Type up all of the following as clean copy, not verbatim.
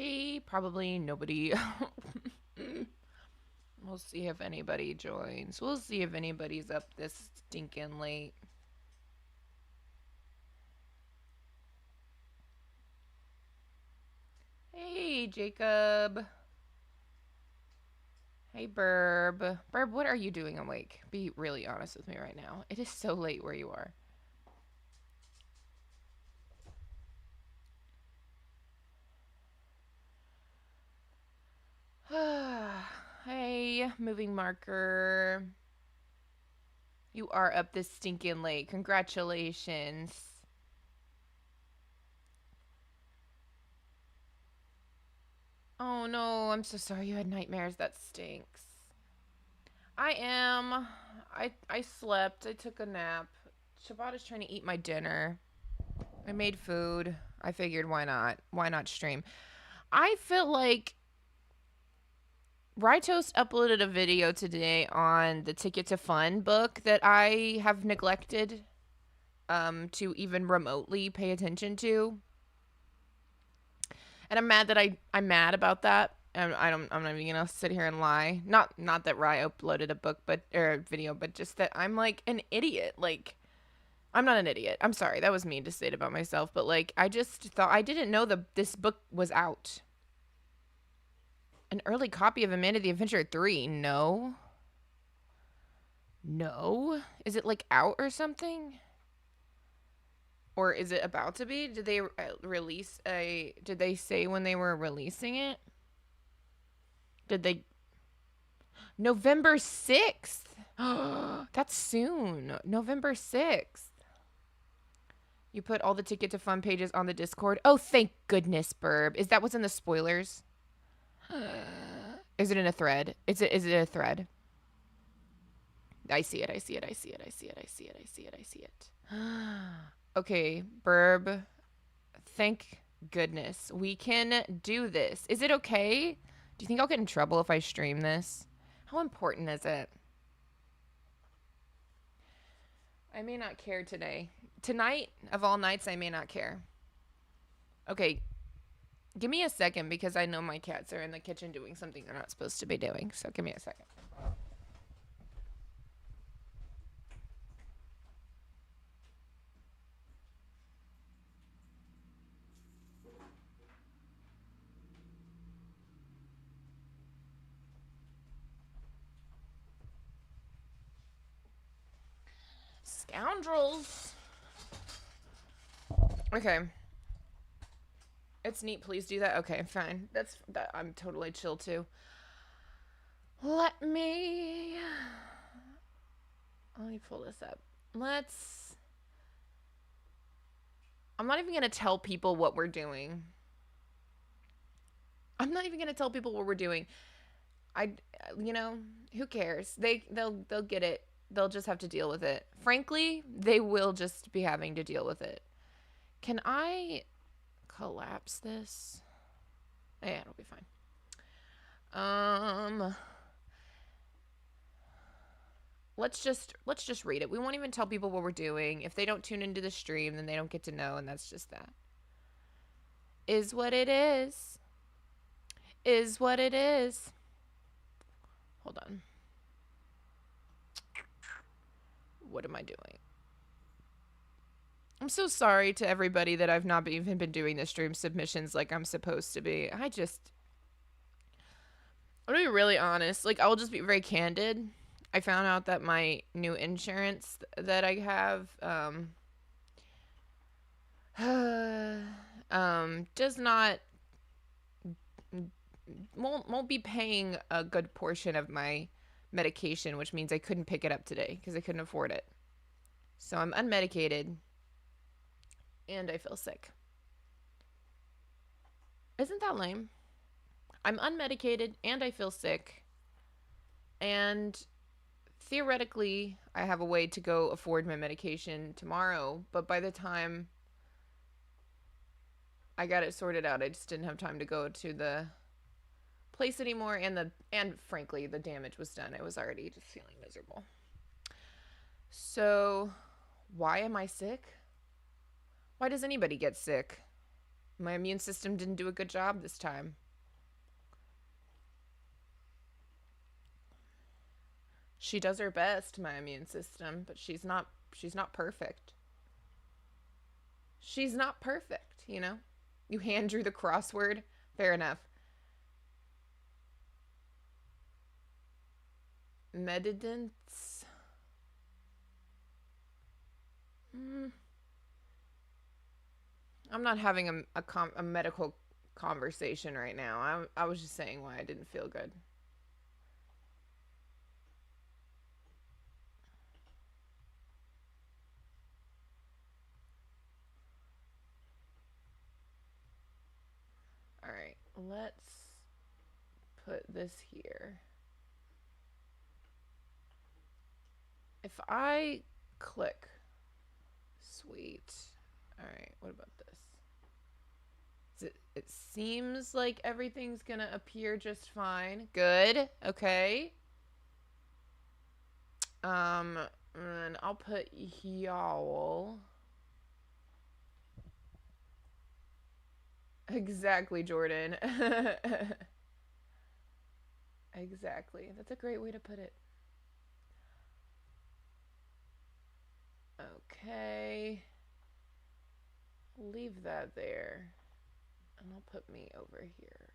Hey, probably nobody. We'll see if anybody joins. We'll see if anybody's up this stinking late. Hey, Jacob. Hey, Burb. Burb, what are you doing awake? Be really honest with me right now. It is so late where you are. Hey, moving marker. You are up this stinking late. Congratulations. Oh no, I'm so sorry you had nightmares. That stinks. I am. I slept. I took a nap. Shabbat is trying to eat my dinner. I made food. I figured why not? Why not stream? I feel like Rytoast uploaded a video today on the Ticket to Fun book that I have neglected to even remotely pay attention to. And I'm mad that I'm mad about that. I'm not even gonna sit here and lie. Not that Rye uploaded a book but or a video, but just that I'm like an idiot. Like I'm not an idiot. I'm sorry. That was mean to say it about myself, but like I just thought I didn't know this book was out. An early copy of Amanda the Adventurer 3. No. No. Is it like out or something? Or is it about to be? Did they release a did they say when they were releasing it? Did they November 6th? That's soon. November 6th. You put all the Ticket to Fun pages on the Discord. Oh, thank goodness, Burb. Is that what's in the spoilers? Is it in a thread? Is it a thread? I see it. I see it. I see it. I see it. I see it. I see it. I see it. Okay, Burb. Thank goodness. We can do this. Is it okay? Do you think I'll get in trouble if I stream this? How important is it? I may not care today. Tonight, of all nights, I may not care. Okay, give me a second because I know my cats are in the kitchen doing something they're not supposed to be doing. So give me a second. Scoundrels. Okay. It's neat. Please do that. Okay, fine. That's that. I'm totally chill too. Let me pull this up. Let's. I'm not even gonna tell people what we're doing. I'm not even gonna tell people what we're doing. I, you know, who cares? They'll get it. They'll just have to deal with it. Frankly, they will just be having to deal with it. Can I collapse this? Yeah, it'll be fine. Let's just read it. We won't even tell people what we're doing. If they don't tune into the stream, then they don't get to know, and that's just that. Is what it is. Is what it is. Hold on. What am I doing? I'm so sorry to everybody that I've not even been doing the stream submissions like I'm supposed to be. I'm gonna be really honest. Like, I'll just be very candid. I found out that my new insurance that I have, does not won't be paying a good portion of my medication, which means I couldn't pick it up today because I couldn't afford it. So I'm unmedicated and I feel sick. Isn't that lame? I'm unmedicated and I feel sick. And theoretically, I have a way to go afford my medication tomorrow, but by the time I got it sorted out, I just didn't have time to go to the place anymore, and frankly, the damage was done. I was already just feeling miserable. So, why am I sick? Why does anybody get sick? My immune system didn't do a good job this time. She does her best, my immune system, but she's not perfect. She's not perfect, you know? You hand drew the crossword. Fair enough. Medidance. Mm, I'm not having a medical conversation right now. I was just saying why I didn't feel good. All right, let's put this here. If I click, sweet. All right, what about this? It seems like everything's gonna appear just fine. Good. Okay. And I'll put y'all. Exactly, Jordan. Exactly. That's a great way to put it. Okay. Leave that there. And I'll put me over here.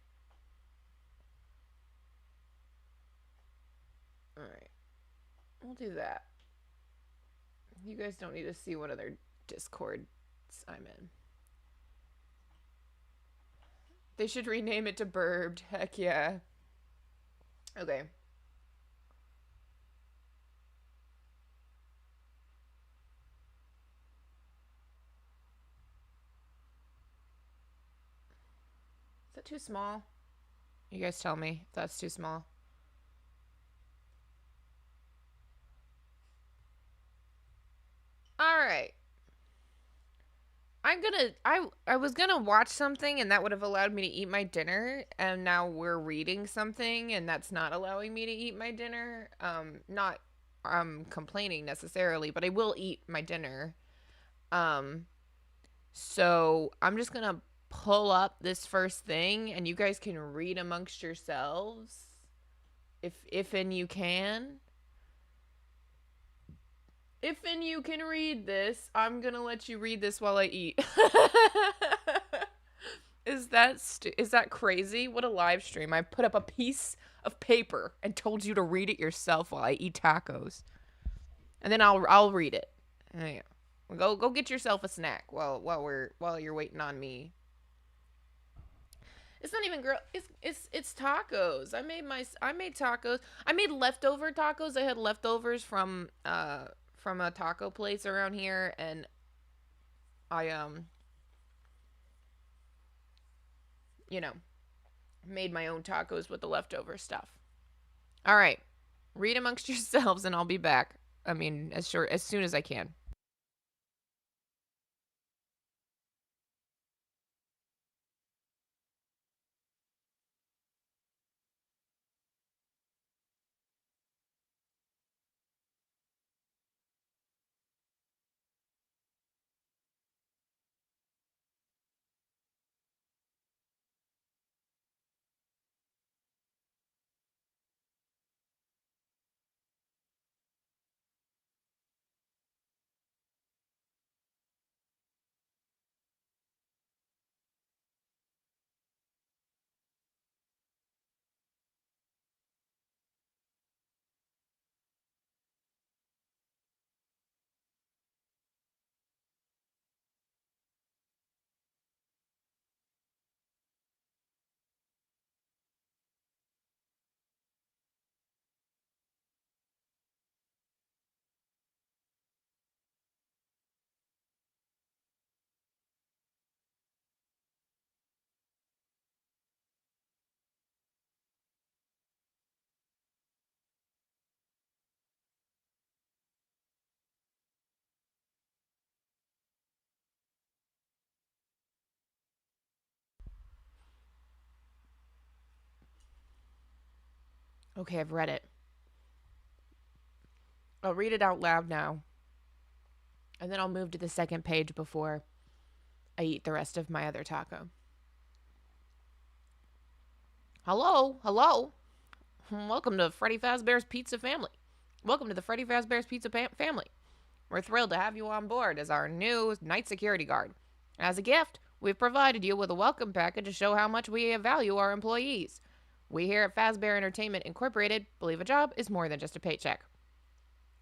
Alright. We'll do that. You guys don't need to see what other Discords I'm in. They should rename it to Burbed. Heck yeah. Okay. Is that too small? You guys tell me if that's too small. Alright. I was gonna watch something and that would have allowed me to eat my dinner, and now we're reading something and that's not allowing me to eat my dinner. Not complaining necessarily, but I will eat my dinner. Um so I'm just gonna pull up this first thing and you guys can read amongst yourselves if and you can. If and you can read this, I'm gonna let you read this while I eat. Is that crazy? What a live stream! I put up a piece of paper and told you to read it yourself while I eat tacos, and then I'll read it. Yeah. Go get yourself a snack while you're waiting on me. It's not even grill. It's tacos. I made tacos. I made leftover tacos. I had leftovers from a taco place around here, and I you know made my own tacos with the leftover stuff. All right, read amongst yourselves, and I'll be back. I mean, as soon as I can. Okay, I've read it. I'll read it out loud now, and then I'll move to the second page before I eat the rest of my other taco. Hello, hello. Welcome to Freddy Fazbear's Pizza family. Welcome to the Freddy Fazbear's Pizza family. We're thrilled to have you on board as our new night security guard. As a gift, we've provided you with a welcome package to show how much we value our employees. We here at Fazbear Entertainment Incorporated believe a job is more than just a paycheck.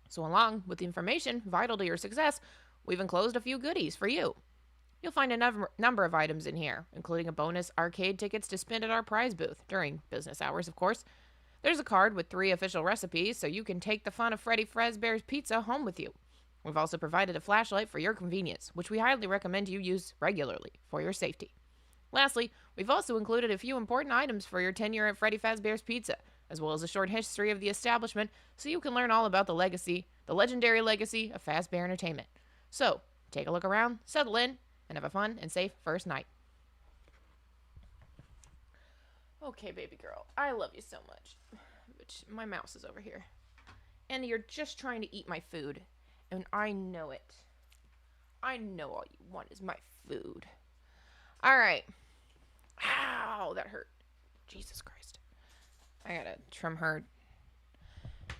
So, along with the information vital to your success, we've enclosed a few goodies for you. You'll find a number of items in here, including a bonus arcade tickets to spin at our prize booth, during business hours, of course. There's a card with 3 official recipes, so you can take the fun of Freddy Fazbear's Pizza home with you. We've also provided a flashlight for your convenience, which we highly recommend you use regularly for your safety. Lastly, we've also included a few important items for your tenure at Freddy Fazbear's Pizza, as well as a short history of the establishment, so you can learn all about the legendary legacy of Fazbear Entertainment. So, take a look around, settle in, and have a fun and safe first night. Okay, baby girl, I love you so much. But my mouse is over here. And you're just trying to eat my food. And I know it. I know all you want is my food. Alright. Ow, that hurt. Jesus Christ. I gotta trim her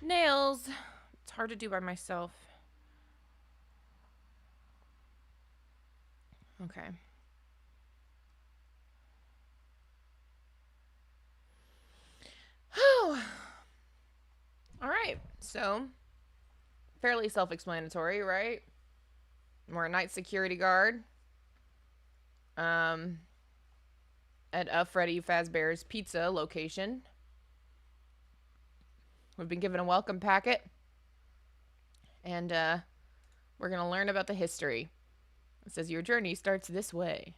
nails. It's hard to do by myself. Okay. Alright, so fairly self-explanatory, right? We're a night security guard. At a Freddy Fazbear's Pizza location. We've been given a welcome packet. And we're going to learn about the history. It says your journey starts this way.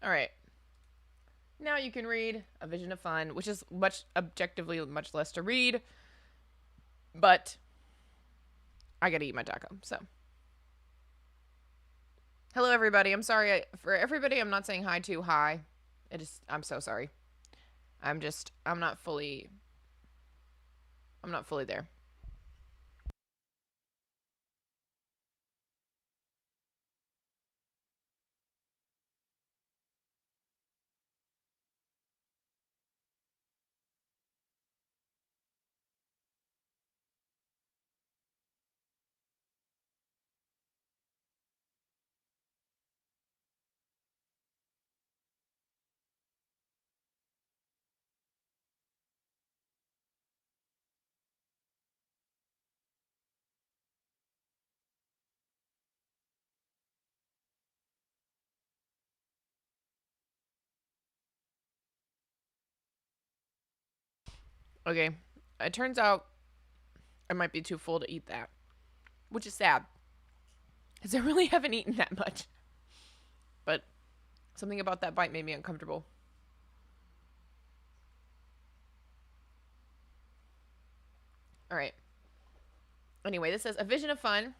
Alright. Now you can read A Vision of Fun, which is objectively much less to read. But I gotta eat my taco, so. Hello, everybody. I'm sorry. For everybody I'm not saying hi to, hi. I'm so sorry. I'm not fully there. Okay. It turns out I might be too full to eat that, which is sad, because I really haven't eaten that much. But something about that bite made me uncomfortable. Alright. Anyway, this says, A Vision of Fun.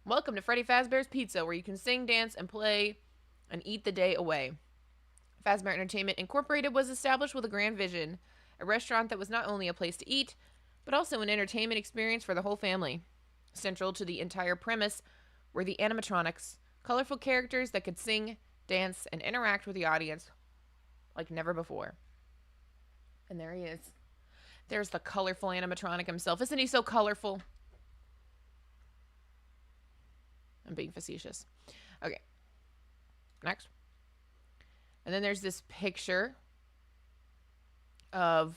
Welcome to Freddy Fazbear's Pizza, where you can sing, dance, and play and eat the day away. Fazbear Entertainment Incorporated was established with a grand vision, a restaurant that was not only a place to eat, but also an entertainment experience for the whole family. Central to the entire premise were the animatronics, colorful characters that could sing, dance, and interact with the audience like never before. And there he is. There's the colorful animatronic himself. Isn't he so colorful? I'm being facetious. Okay. Next. And then there's this picture of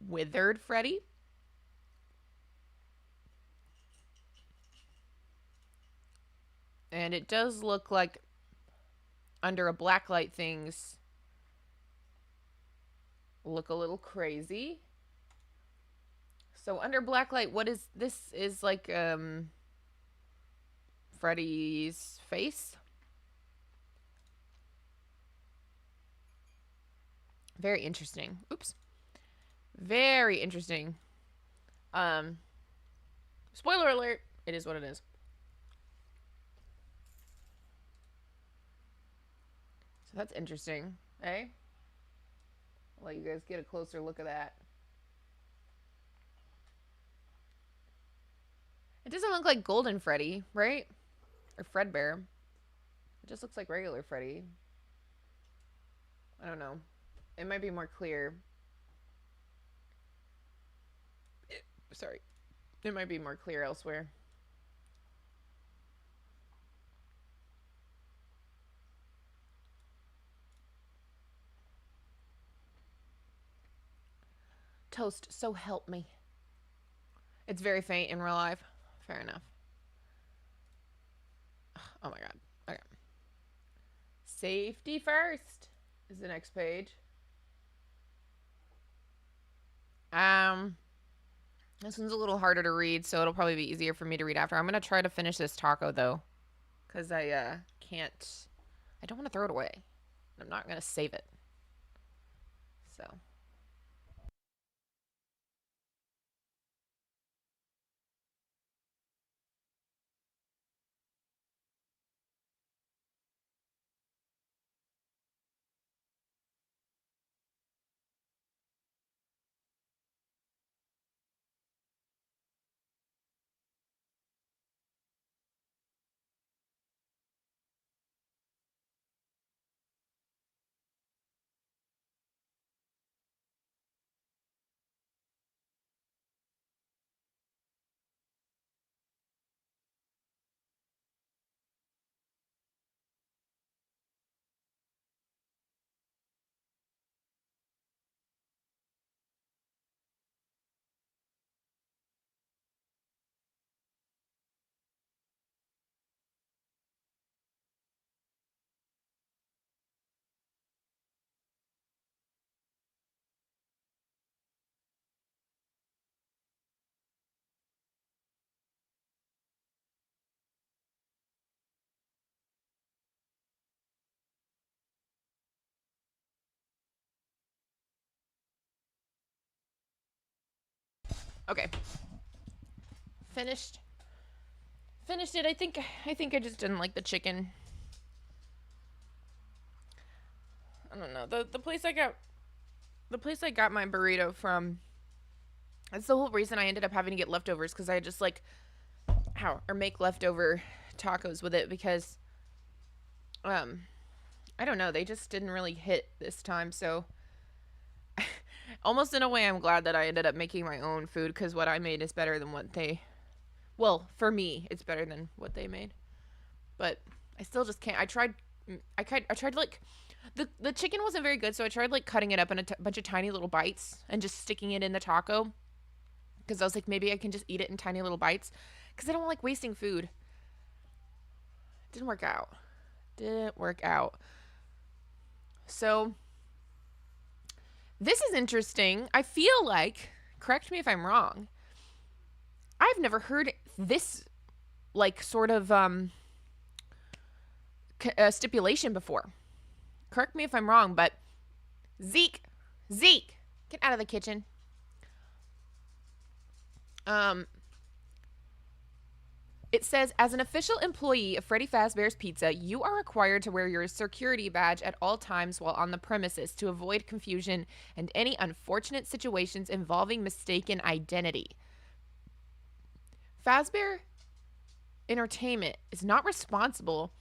withered Freddy. And it does look like under a blacklight things look a little crazy. So under blacklight, what is this? Is like Freddy's face. Very interesting. Oops. Very interesting. Spoiler alert. It is what it is. So that's interesting, eh? I'll let you guys get a closer look at that. It doesn't look like Golden Freddy, right? Or Fredbear. It just looks like regular Freddy. I don't know. It might be more clear. Sorry. It might be more clear elsewhere. Toast, so help me. It's very faint in real life. Fair enough. Oh my god. Okay. Safety first is the next page. This one's a little harder to read, so it'll probably be easier for me to read after. I'm gonna try to finish this taco though, because I can't. I don't want to throw it away. I'm not gonna save it. So. Okay. Finished. Finished it. I think I just didn't like the chicken. I don't know. The place I got my burrito from. That's the whole reason I ended up having to get leftovers, because I just like make leftover tacos with it, because I don't know, they just didn't really hit this time. So almost in a way I'm glad that I ended up making my own food, because what I made is better than what they, well, for me it's better than what they made. But I still just can't. I tried like the chicken wasn't very good, so I tried like cutting it up in a bunch of tiny little bites and just sticking it in the taco, because I was like, maybe I can just eat it in tiny little bites, because I don't like wasting food. Didn't work out. Didn't work out. So this is interesting. I feel like, correct me if I'm wrong, I've never heard this like sort of stipulation before. Correct me if I'm wrong, but Zeke, get out of the kitchen. Um, It says, as an official employee of Freddy Fazbear's Pizza, you are required to wear your security badge at all times while on the premises to avoid confusion and any unfortunate situations involving mistaken identity. Fazbear Entertainment is not responsible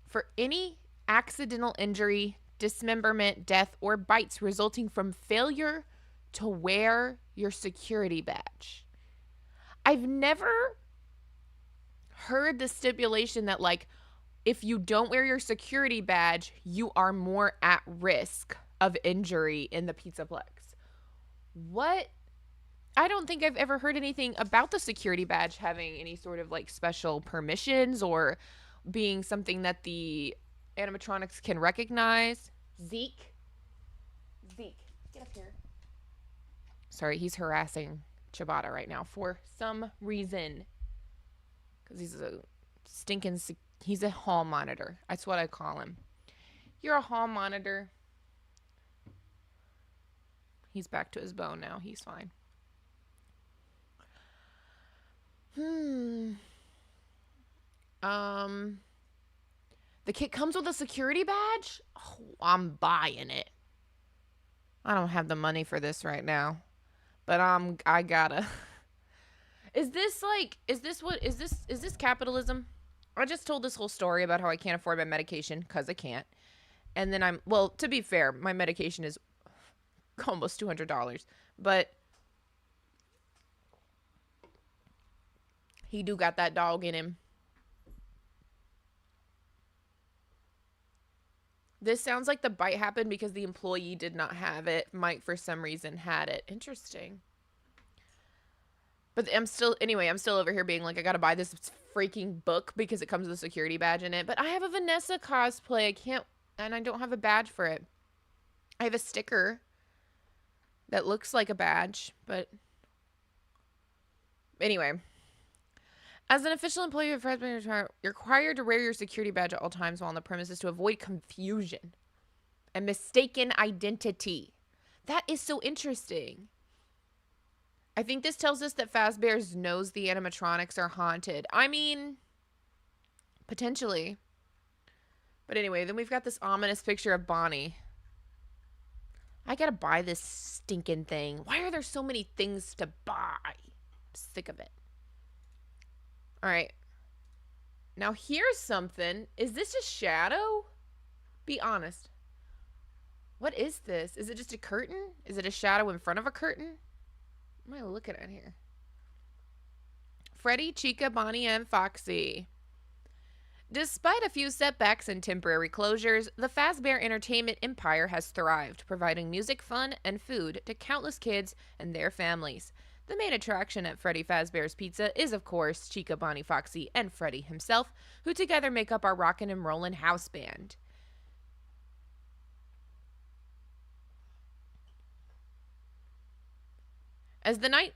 for any accidental injury, dismemberment, death, or bites resulting from failure to wear your security badge. I've never heard the stipulation that, like, if you don't wear your security badge, you are more at risk of injury in the Pizzaplex. What? I don't think I've ever heard anything about the security badge having any sort of like special permissions or being something that the animatronics can recognize. Zeke, get up here. Sorry, he's harassing Ciabatta right now for some reason. Because he's a stinking, he's a hall monitor. That's what I call him. You're a hall monitor. He's back to his bone now. He's fine. The kit comes with a security badge? Oh, I'm buying it. I don't have the money for this right now. But I gotta. Is this capitalism? I just told this whole story about how I can't afford my medication, because I can't. And then well, to be fair, my medication is almost $200. But he do got that dog in him. This sounds like the bite happened because the employee did not have it. Mike, for some reason, had it. Interesting. But I'm still over here being like, I gotta buy this freaking book because it comes with a security badge in it. But I have a Vanessa cosplay. I can't, and I don't have a badge for it. I have a sticker that looks like a badge, but anyway. As an official employee of Fresno, you're required to wear your security badge at all times while on the premises to avoid confusion and mistaken identity. That is so interesting. I think this tells us that Fazbear's knows the animatronics are haunted. I mean, potentially. But anyway, then we've got this ominous picture of Bonnie. I gotta buy this stinking thing. Why are there so many things to buy? I'm sick of it. All right. Now here's something. Is this a shadow? Be honest. What is this? Is it just a curtain? Is it a shadow in front of a curtain? What am I looking at here? Freddy, Chica, Bonnie, and Foxy. Despite a few setbacks and temporary closures, the Fazbear Entertainment empire has thrived, providing music, fun, and food to countless kids and their families. The main attraction at Freddy Fazbear's Pizza is, of course, Chica, Bonnie, Foxy, and Freddy himself, who together make up our rockin' and rollin' house band. As the night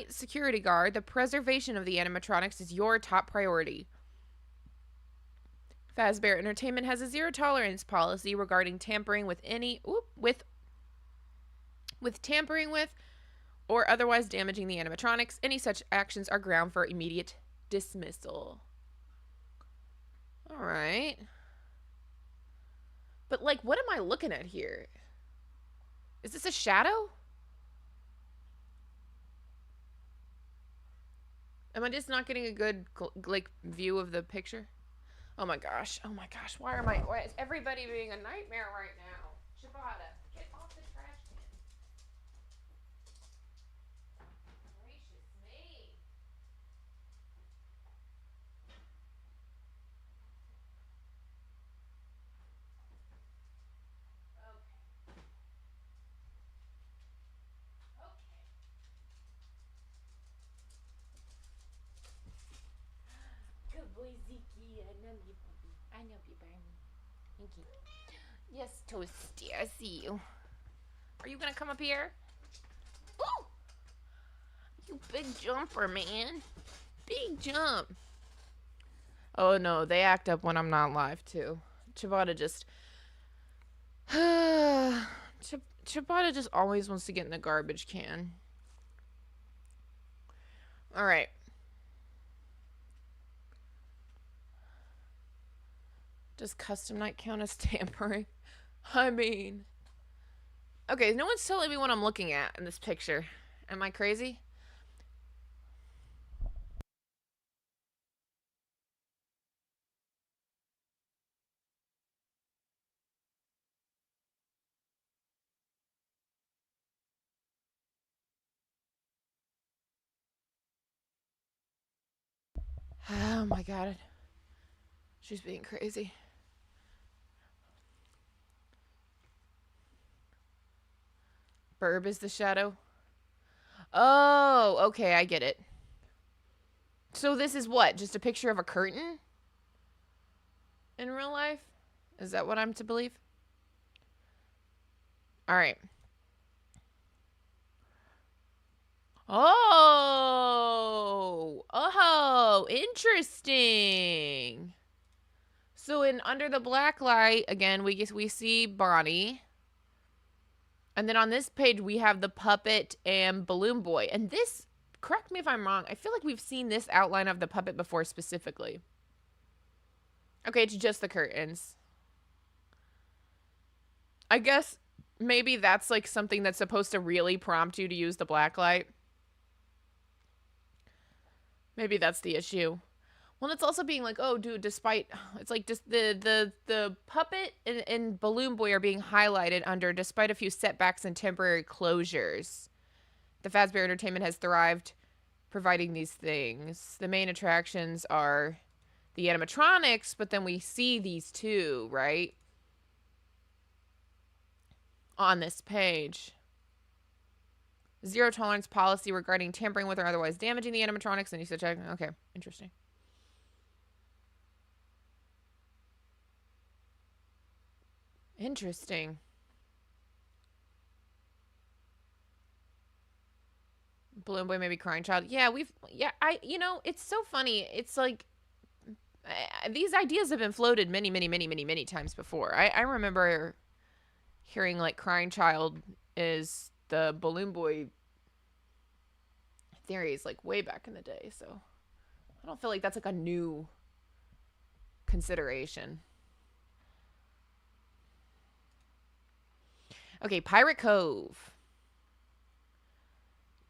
security guard, the preservation of the animatronics is your top priority. Fazbear Entertainment has a zero tolerance policy regarding tampering with tampering with or otherwise damaging the animatronics. Any such actions are ground for immediate dismissal. All right. But like, what am I looking at here? Is this a shadow? Am I just not getting a good like view of the picture? Oh my gosh. Oh my gosh. Why is everybody being a nightmare right now? Shibata, get off the trash can. Gracious me. Good boy, Zeke. I know you, puppy. I know you, Barney. Thank you. Yes, Toasty. I see you. Are you gonna come up here? Ooh! You big jumper, man. Big jump. Oh no, they act up when I'm not live too. Chibata just Chibata just always wants to get in the garbage can. Alright. Does custom night count as tampering? I mean... Okay, no one's telling me what I'm looking at in this picture. Am I crazy? Oh my god. She's being crazy. Burb is the shadow? Oh, okay, I get it. So this is what? Just a picture of a curtain? In real life? Is that what I'm to believe? Alright. Oh, interesting. So in Under the Black Light, again, we see Bonnie. And then on this page, we have the puppet and Balloon Boy. And this, correct me if I'm wrong, I feel like we've seen this outline of the puppet before specifically. Okay, it's just the curtains. I guess maybe that's like something that's supposed to really prompt you to use the black light. Maybe that's the issue. Well, it's also being like, oh, dude, despite it's like just the puppet and Balloon Boy are being highlighted under despite a few setbacks and temporary closures. The Fazbear Entertainment has thrived providing these things. The main attractions are the animatronics, but then we see these two, right? On this page. Zero tolerance policy regarding tampering with or otherwise damaging the animatronics. And you said, okay, interesting. Interesting. Balloon Boy, maybe Crying Child. Yeah, it's so funny. It's like these ideas have been floated many times before. I remember hearing like Crying Child is the Balloon Boy theories like way back in the day. So I don't feel like that's like a new consideration. Okay, Pirate Cove.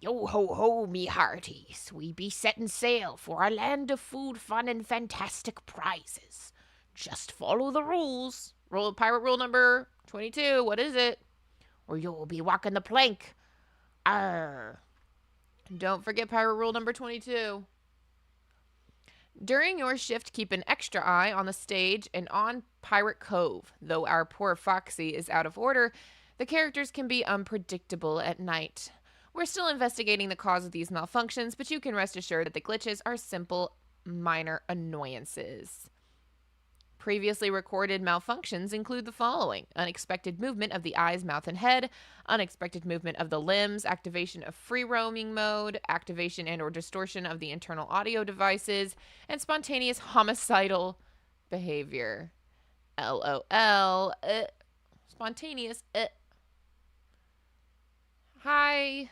Yo ho ho, me hearties. We be setting sail for a land of food, fun, and fantastic prizes. Just follow the rules. Pirate rule number 22. What is it? Or you'll be walking the plank. Arr. Don't forget pirate rule number 22. During your shift, keep an extra eye on the stage and on Pirate Cove. Though our poor Foxy is out of order, the characters can be unpredictable at night. We're still investigating the cause of these malfunctions, but you can rest assured that the glitches are simple, minor annoyances. Previously recorded malfunctions include the following: unexpected movement of the eyes, mouth, and head, unexpected movement of the limbs, activation of free roaming mode, activation and or distortion of the internal audio devices, and spontaneous homicidal behavior. LOL. Spontaneous. Hi.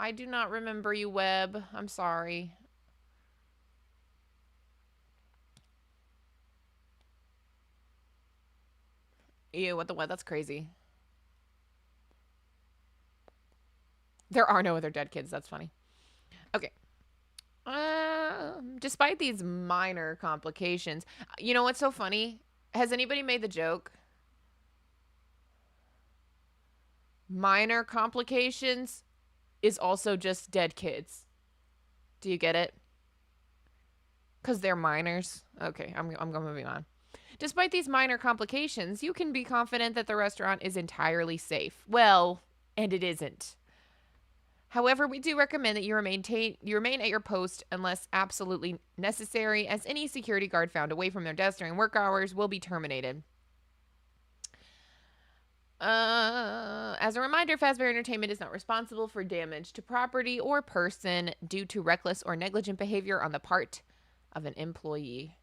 I do not remember you, Web. I'm sorry. Ew, what the what? That's crazy. There are no other dead kids. That's funny. Okay. Despite these minor complications, you know what's so funny? Has anybody made the joke? Minor complications is also just dead kids. Do you get it? Because they're minors. Okay, I'm moving on. Despite these minor complications, you can be confident that the restaurant is entirely safe. Well, and it isn't. However, we do recommend that you remain at your post unless absolutely necessary, as any security guard found away from their desk during work hours will be terminated. As a reminder, Fazbear Entertainment is not responsible for damage to property or person due to reckless or negligent behavior on the part of an employee.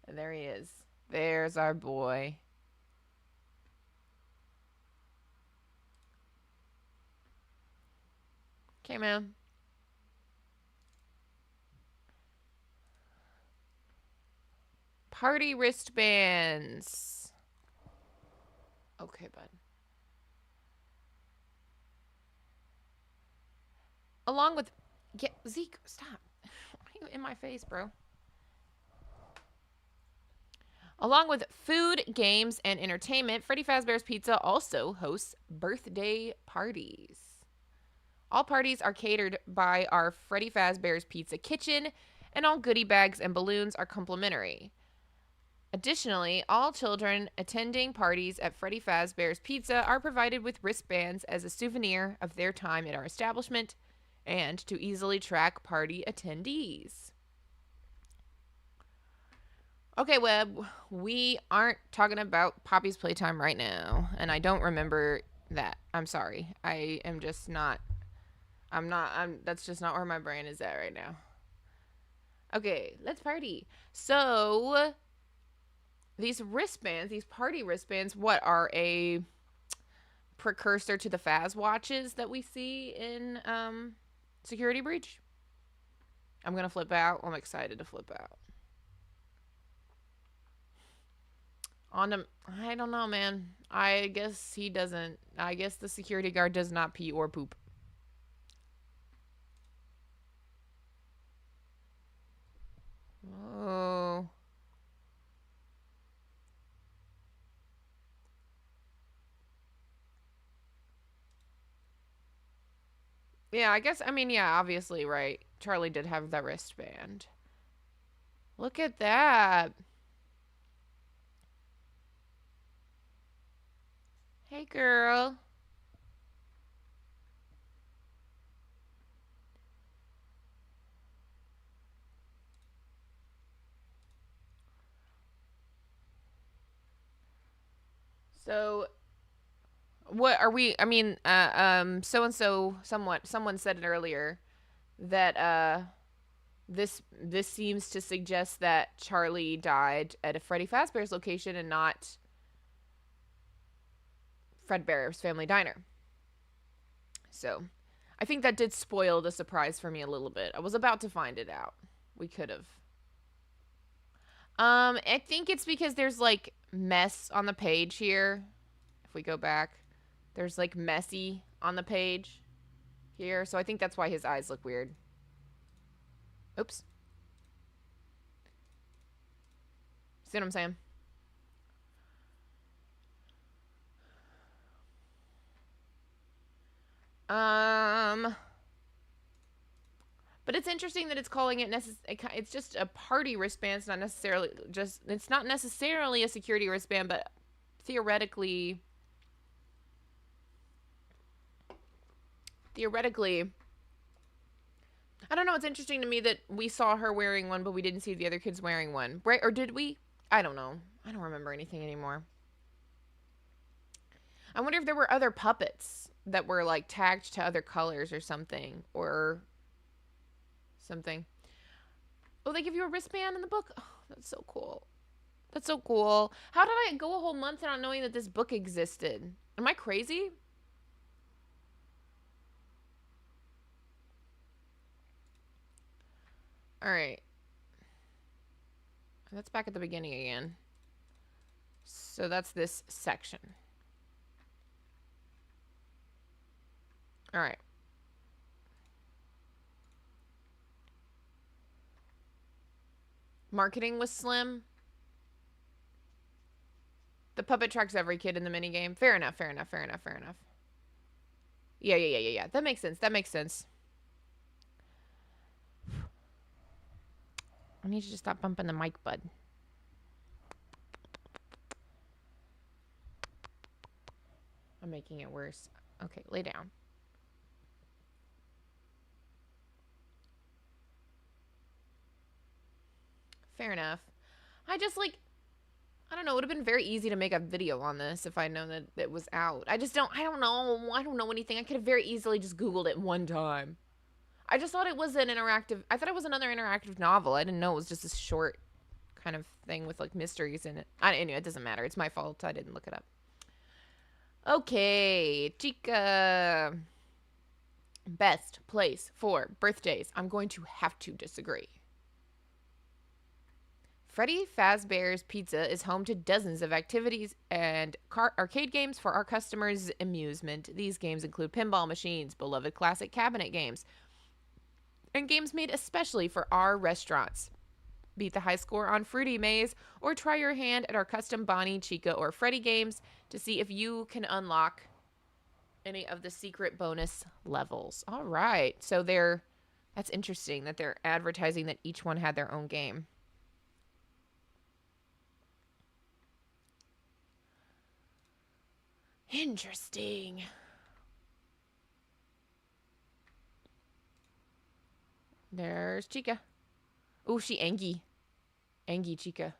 And there he is. There's our boy. Okay, man. Party wristbands. Okay, bud. Along with... Yeah, Zeke, stop. Why are you in my face, bro? Along with food, games, and entertainment, Freddy Fazbear's Pizza also hosts birthday parties. All parties are catered by our Freddy Fazbear's Pizza kitchen, and all goodie bags and balloons are complimentary. Additionally, all children attending parties at Freddy Fazbear's Pizza are provided with wristbands as a souvenir of their time at our establishment and to easily track party attendees. Okay, Web, we aren't talking about Poppy's Playtime right now, and I don't remember that. I'm sorry. I am just not... that's just not where my brain is at right now. Okay, let's party. So, these wristbands, these party wristbands, what are a precursor to the Faz watches that we see in Security Breach? I'm going to flip out. I'm excited to flip out. I don't know, man. I guess he doesn't. I guess the security guard does not pee or poop. Oh. Yeah, I guess, I mean, yeah, obviously, right. Charlie did have the wristband. Look at that. Hey, girl. So, what are we? I mean, so and so, someone said it earlier that this seems to suggest that Charlie died at a Freddy Fazbear's location and not Fredbear's Family Diner. So, I think that did spoil the surprise for me a little bit. I was about to find it out. We could have. I think it's because there's like mess on the page here. If we go back, there's like messy on the page here, so I think that's why his eyes look weird. Oops. See what I'm saying? Um, but it's interesting that it's calling it it's just a party wristband. It's not necessarily just it's not necessarily a security wristband, but theoretically theoretically I don't know, it's interesting to me that we saw her wearing one but we didn't see the other kids wearing one. Right? Or did we? I don't know. I don't remember anything anymore. I wonder if there were other puppets that were like tagged to other colors or something something. Oh, they give you a wristband in the book? Oh, that's so cool. That's so cool. How did I go a whole month without knowing that this book existed? Am I crazy? All right. That's back at the beginning again. So that's this section. All right. Marketing was slim. The puppet tracks every kid in the minigame. Fair enough, fair enough, fair enough, fair enough. Yeah. That makes sense. That makes sense. I need you to stop bumping the mic, bud. I'm making it worse. Okay, lay down. Fair enough. I just like I don't know, it would have been very easy to make a video on this if I'd known that it was out. I don't know. I don't know anything. I could have very easily just Googled it one time. I just thought it was I thought it was another interactive novel. I didn't know it was just a short kind of thing with like mysteries in it. Anyway, it doesn't matter. It's my fault. I didn't look it up. Okay, Chica. Best place for birthdays. I'm going to have to disagree. Freddy Fazbear's Pizza is home to dozens of activities and arcade games for our customers' amusement. These games include pinball machines, beloved classic cabinet games, and games made especially for our restaurants. Beat the high score on Fruity Maze, or try your hand at our custom Bonnie, Chica, or Freddy games to see if you can unlock any of the secret bonus levels. All right. So that's interesting that they're advertising that each one had their own game. Interesting. There's Chica. Oh, she Angie. Angie Chica.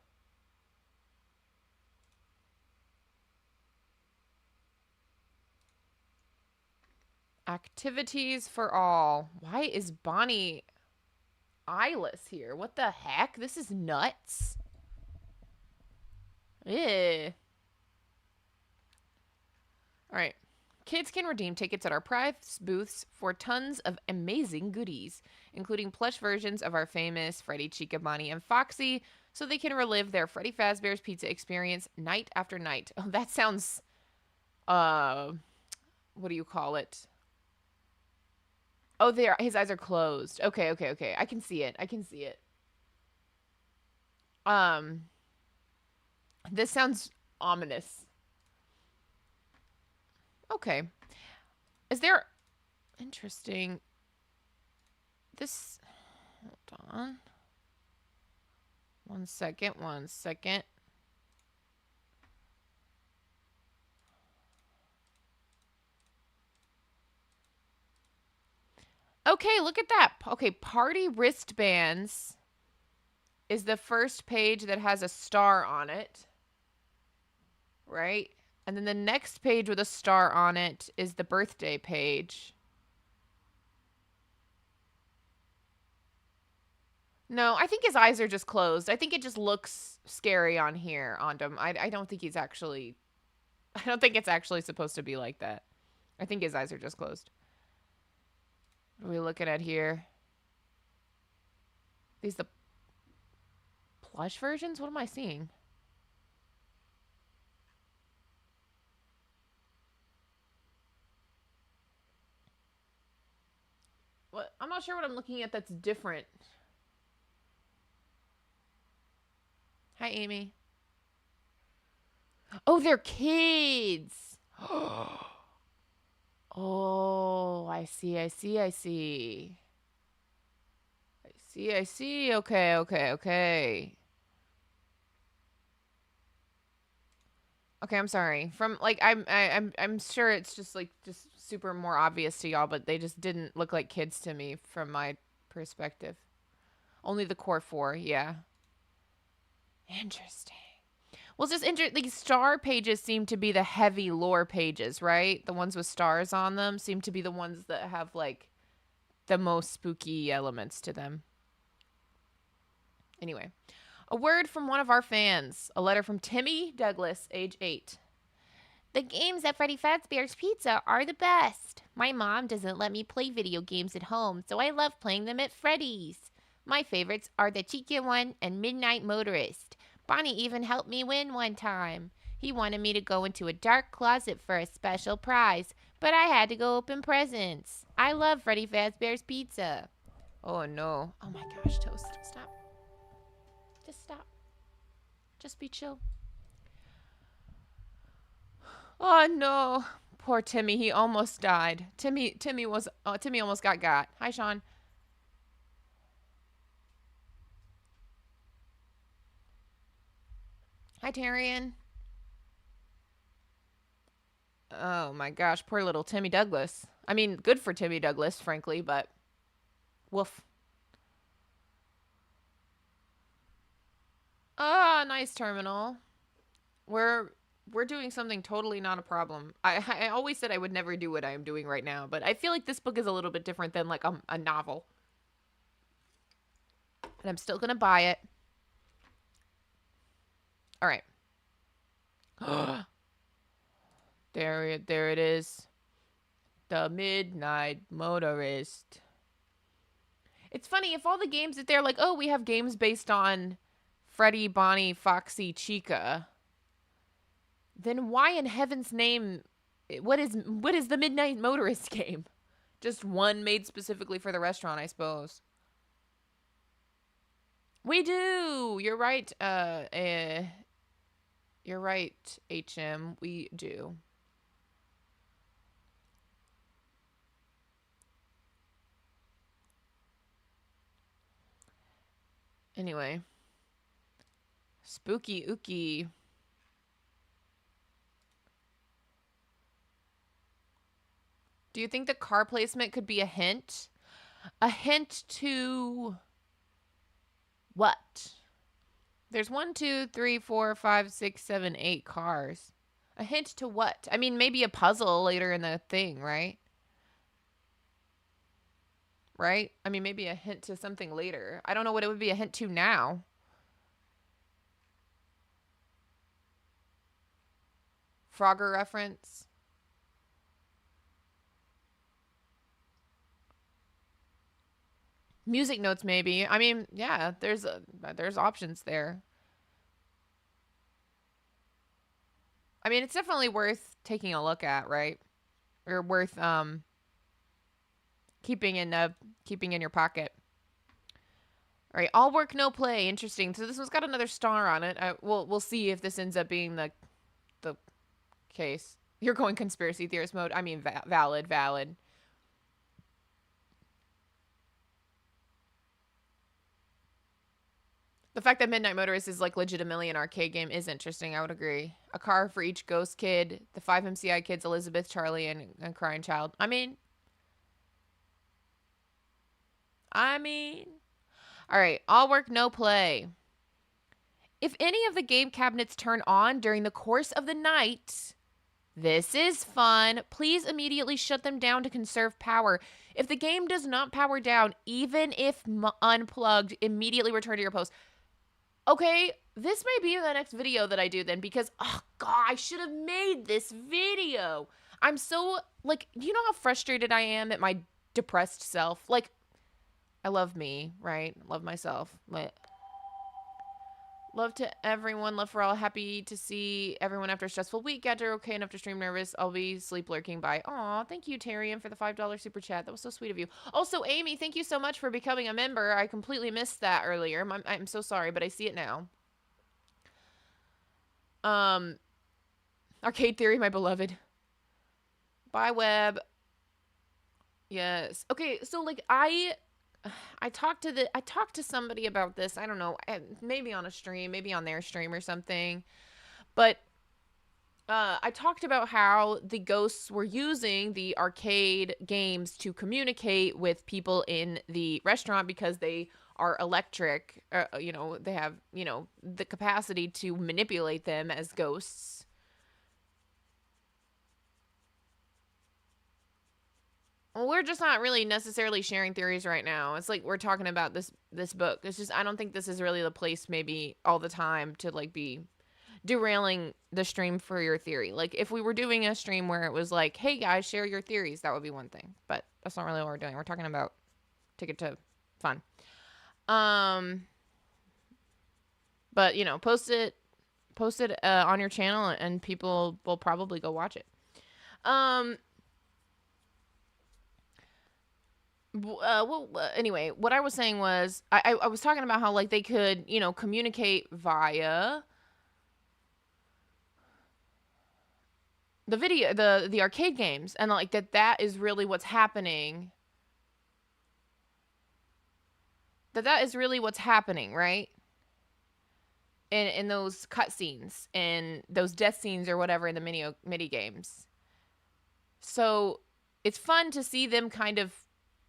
Activities for all. Why is Bonnie eyeless here? What the heck? This is nuts. Eh. All right. Kids can redeem tickets at our prize booths for tons of amazing goodies, including plush versions of our famous Freddy, Chica, Bonnie, and Foxy, so they can relive their Freddy Fazbear's Pizza experience night after night. Oh, that sounds, what do you call it? Oh, his eyes are closed. Okay. I can see it. Um, this sounds ominous. Okay. Is there interesting this hold on. 1 second, 1 second. Okay, look at that. Okay, party wristbands is the first page that has a star on it, right? And then the next page with a star on it is the birthday page. No, I think his eyes are just closed. I think it just looks scary on here on him. I don't think he's actually I don't think it's actually supposed to be like that. I think his eyes are just closed. What are we looking at here? These the plush versions? What am I seeing? What? I'm not sure what I'm looking at that's different. Hi, Amy. Oh, they're kids. Oh, I see, I see, I see. I see, I see. Okay, okay, okay. Okay, I'm sorry. From like I'm sure it's just like just super more obvious to y'all, but they just didn't look like kids to me from my perspective. Only the core four, yeah. Interesting. Well, it's just these star pages seem to be the heavy lore pages, right? The ones with stars on them seem to be the ones that have like the most spooky elements to them. Anyway, a word from one of our fans. A letter from Timmy Douglas, age 8. The games at Freddy Fazbear's Pizza are the best. My mom doesn't let me play video games at home, so I love playing them at Freddy's. My favorites are the Chicken One and Midnight Motorist. Bonnie even helped me win one time. He wanted me to go into a dark closet for a special prize, but I had to go open presents. I love Freddy Fazbear's Pizza. Oh no. Oh my gosh, Toast. Stop. Just stop. Just be chill. Oh no. Poor Timmy, he almost died. Timmy almost got. Hi, Sean. Hi, Tarian. Oh my gosh, poor little Timmy Douglas. I mean, good for Timmy Douglas, frankly, but woof. Ah, nice terminal. We're we're doing something totally not a problem. I always said I would never do what I am doing right now, but I feel like this book is a little bit different than like a novel. And I'm still gonna buy it. All right. There it is. The Midnight Motorist. It's funny if all the games that they're like, oh, we have games based on Freddy, Bonnie, Foxy, Chica. Then why in heaven's name? What is the Midnight Motorist game? Just one made specifically for the restaurant, I suppose. We do. You're right. You're right. HM. We do. Anyway, spooky ooky. Do you think the car placement could be a hint? A hint to what? There's 1, 2, 3, 4, 5, 6, 7, 8 cars. A hint to what? I mean, maybe a puzzle later in the thing, right? Right? I mean, maybe a hint to something later. I don't know what it would be a hint to now. Frogger reference. Music notes, maybe. I mean, yeah, there's options there. I mean, it's definitely worth taking a look at, right? Or worth keeping in your pocket. All right, all work, no play. Interesting. So this one's got another star on it. We'll see if this ends up being the case. You're going conspiracy theorist mode. I mean, valid, valid. The fact that Midnight Motorist is like legitimately an arcade game is interesting. I would agree. A car for each ghost kid, the 5 MCI kids, Elizabeth, Charlie, and Crying Child. I mean, all right. All work, no play. If any of the game cabinets turn on during the course of the night, this is fun. Please immediately shut them down to conserve power. If the game does not power down, even if unplugged, immediately return to your post. Okay, this may be the next video that I do then because, oh God, I should have made this video. I'm so, like, you know how frustrated I am at my depressed self? Like, I love me, right? Love myself. Love to everyone. Love for all. Happy to see everyone after a stressful week. Got to okay enough to stream nervous. I'll be sleep lurking. Bye. Aw, thank you, Tyrion, for the $5 super chat. That was so sweet of you. Also, Amy, thank you so much for becoming a member. I completely missed that earlier. I'm so sorry, but I see it now. Arcade Theory, my beloved. Bye, Web. Yes. Okay, so like I talked to somebody about this. I don't know, maybe on a stream, maybe on their stream or something. But I talked about how the ghosts were using the arcade games to communicate with people in the restaurant because they are electric. They have, the capacity to manipulate them as ghosts. We're just not really necessarily sharing theories right now. It's like we're talking about this book. It's just I don't think this is really the place maybe all the time to like be derailing the stream for your theory. Like if we were doing a stream where it was like, "Hey guys, share your theories," that would be one thing. But that's not really what we're doing. We're talking about Ticket to Fun. But post it on your channel and people will probably go watch it. Anyway, what I was saying was I was talking about how like they could communicate via the video, the arcade games, and like that is really what's happening. That is really what's happening, right? In those cutscenes and those death scenes or whatever in the mini games. So it's fun to see them kind of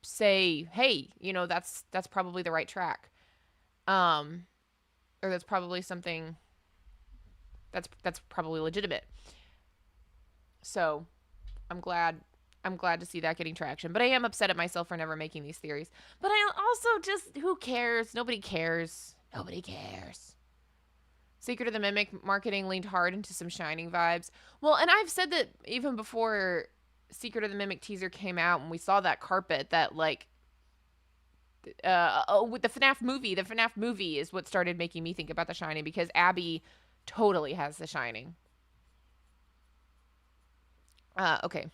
say, hey, that's probably the right track. Or that's probably something that's probably legitimate. So I'm glad to see that getting traction. But I am upset at myself for never making these theories. But I also just, who cares? Nobody cares. Nobody cares. Secret of the Mimic marketing leaned hard into some Shining vibes. Well, and I've said that even before Secret of the Mimic teaser came out and we saw that carpet, that like with the FNAF movie is what started making me think about The Shining, because Abby totally has The Shining. Okay.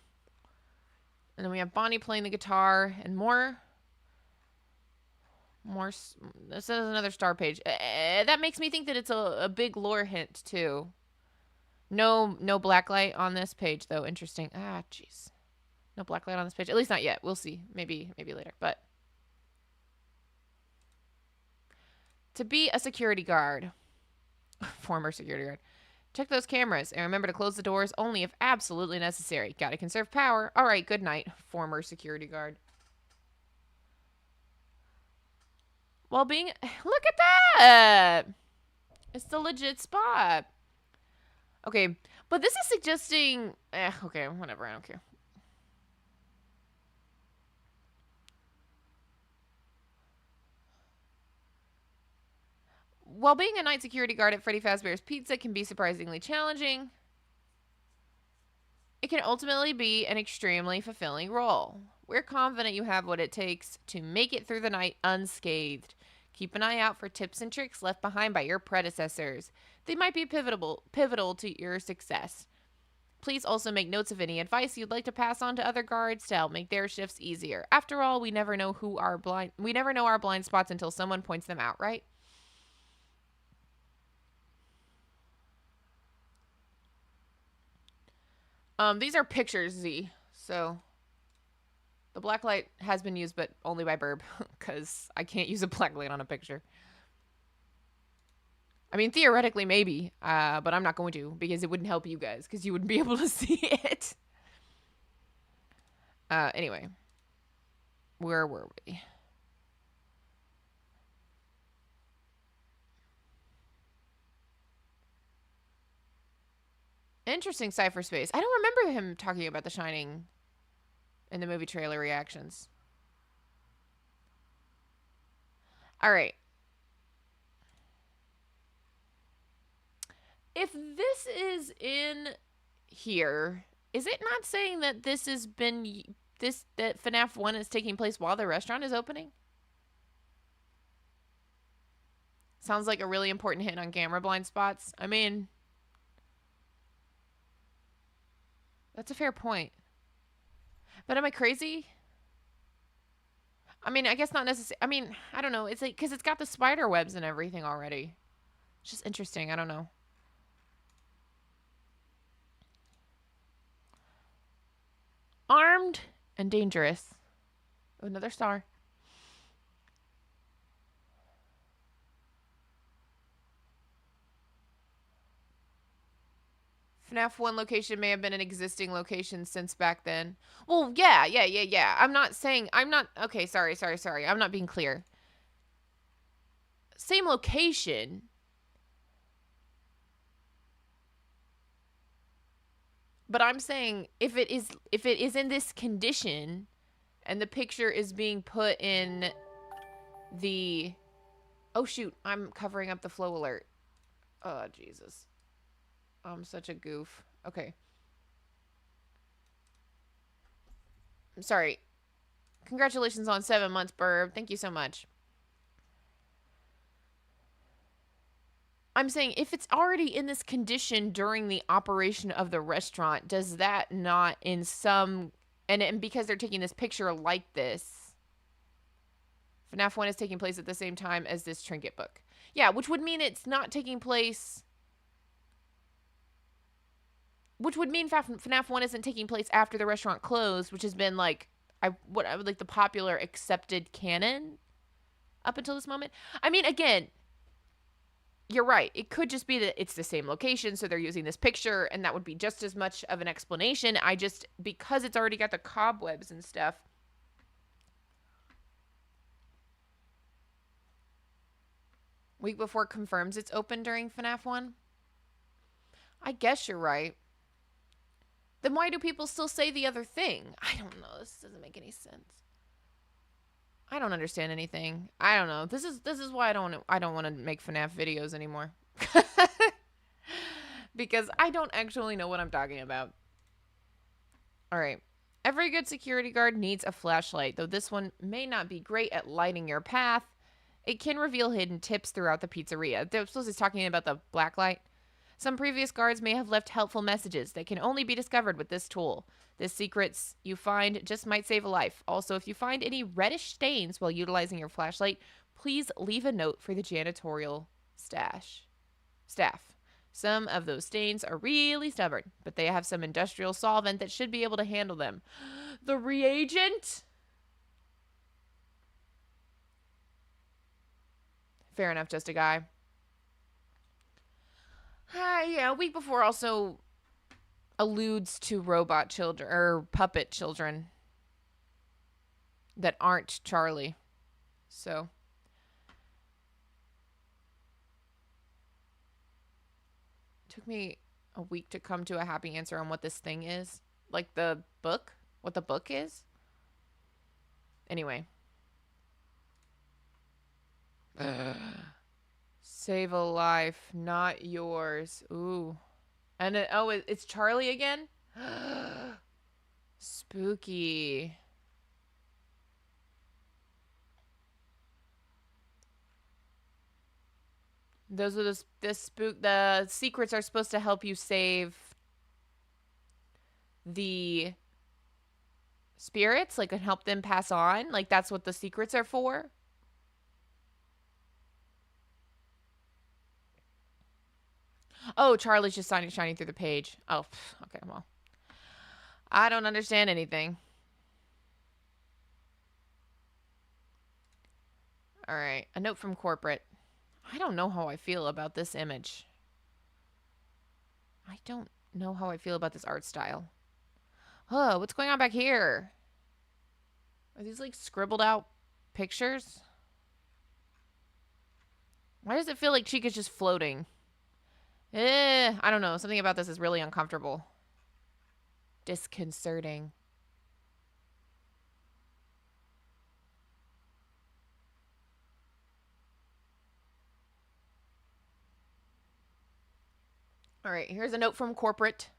And then we have Bonnie playing the guitar and more. This is another star page. That makes me think that it's a big lore hint too. No blacklight on this page though. Interesting. Jeez. No blacklight on this page. At least not yet. We'll see. Maybe later. But to be a security guard, former security guard, check those cameras and remember to close the doors only if absolutely necessary. Gotta conserve power. All right. Good night, former security guard. Well, look at that. It's the legit spot. Okay, but this is suggesting, okay, whatever, I don't care. While being a night security guard at Freddy Fazbear's Pizza can be surprisingly challenging, it can ultimately be an extremely fulfilling role. We're confident you have what it takes to make it through the night unscathed. Keep an eye out for tips and tricks left behind by your predecessors. They might be pivotal to your success. Please also make notes of any advice you'd like to pass on to other guards to help make their shifts easier. After all, we never know our blind spots until someone points them out, right? These are pictures, Z. So the black light has been used, but only by Burb, because I can't use a black light on a picture. I mean, theoretically, maybe, but I'm not going to, because it wouldn't help you guys, because you wouldn't be able to see it. Anyway. Where were we? Interesting Cypher Space. I don't remember him talking about The Shining in the movie trailer reactions. All right. If this is in here, is it not saying that this has been that FNAF 1 is taking place while the restaurant is opening? Sounds like a really important hint on camera blind spots. I mean, that's a fair point. But am I crazy? I mean, I guess not necessarily. I mean, I don't know. It's like, because it's got the spider webs and everything already. It's just interesting. I don't know. Armed and dangerous. Another star. FNAF 1 location may have been an existing location since back then. Well, yeah. I'm not saying, okay, sorry. I'm not being clear. Same location. But I'm saying if it is in this condition and the picture is being put in the, oh shoot, I'm covering up the flow alert. Oh, Jesus. I'm such a goof. Okay. I'm sorry. Congratulations on 7 months, Burb. Thank you so much. I'm saying if it's already in this condition during the operation of the restaurant, does that not in some... And because they're taking this picture like this, FNAF 1 is taking place at the same time as this trinket book. Yeah, which would mean it's not taking place... Which would mean FNAF 1 isn't taking place after the restaurant closed, which has been like what I would like the popular accepted canon up until this moment. I mean, again, you're right. It could just be that it's the same location, so they're using this picture, and that would be just as much of an explanation. I just, because it's already got the cobwebs and stuff. Week before confirms it's open during FNAF 1? I guess you're right. Then why do people still say the other thing? I don't know. This doesn't make any sense. I don't understand anything. I don't know. This is why I don't want to make FNAF videos anymore. Because I don't actually know what I'm talking about. All right. Every good security guard needs a flashlight, though this one may not be great at lighting your path. It can reveal hidden tips throughout the pizzeria. They're supposed to be talking about the black light. Some previous guards may have left helpful messages that can only be discovered with this tool. The secrets you find just might save a life. Also, if you find any reddish stains while utilizing your flashlight, please leave a note for the janitorial staff. Some of those stains are really stubborn, but they have some industrial solvent that should be able to handle them. The reagent? Fair enough, just a guy. Yeah, a week before also alludes to robot children or puppet children that aren't Charlie. So it took me a week to come to a happy answer on what this thing is. Like the book? What the book is? Anyway. Save a life, not yours. Ooh. And it's Charlie again? Spooky. Those are the secrets are supposed to help you save the spirits, like, and help them pass on. Like, that's what the secrets are for. Oh, Charlie's just shining through the page. Oh, okay, well. I don't understand anything. All right, a note from corporate. I don't know how I feel about this image. I don't know how I feel about this art style. Oh, what's going on back here? Are these like scribbled out pictures? Why does it feel like Chica's just floating? I don't know. Something about this is really uncomfortable. Disconcerting. All right, here's a note from corporate.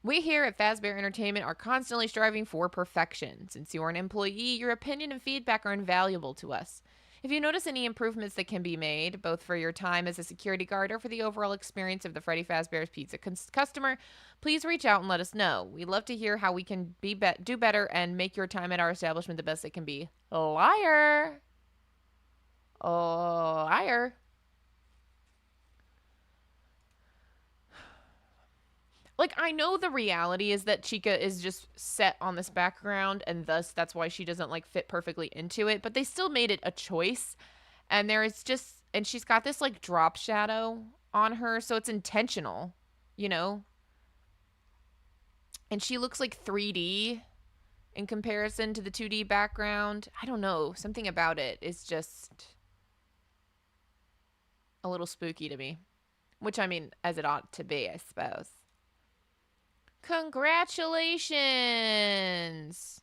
We here at Fazbear Entertainment are constantly striving for perfection. Since you are an employee, your opinion and feedback are invaluable to us. If you notice any improvements that can be made, both for your time as a security guard or for the overall experience of the Freddy Fazbear's Pizza customer, please reach out and let us know. We'd love to hear how we can do better and make your time at our establishment the best it can be. Liar. Oh, liar. Like, I know the reality is that Chica is just set on this background and thus that's why she doesn't like fit perfectly into it, but they still made it a choice. And there is just, and she's got this like drop shadow on her, so it's intentional, you know? And she looks like 3D in comparison to the 2D background. I don't know, something about it is just a little spooky to me, which I mean, as it ought to be, I suppose. Congratulations!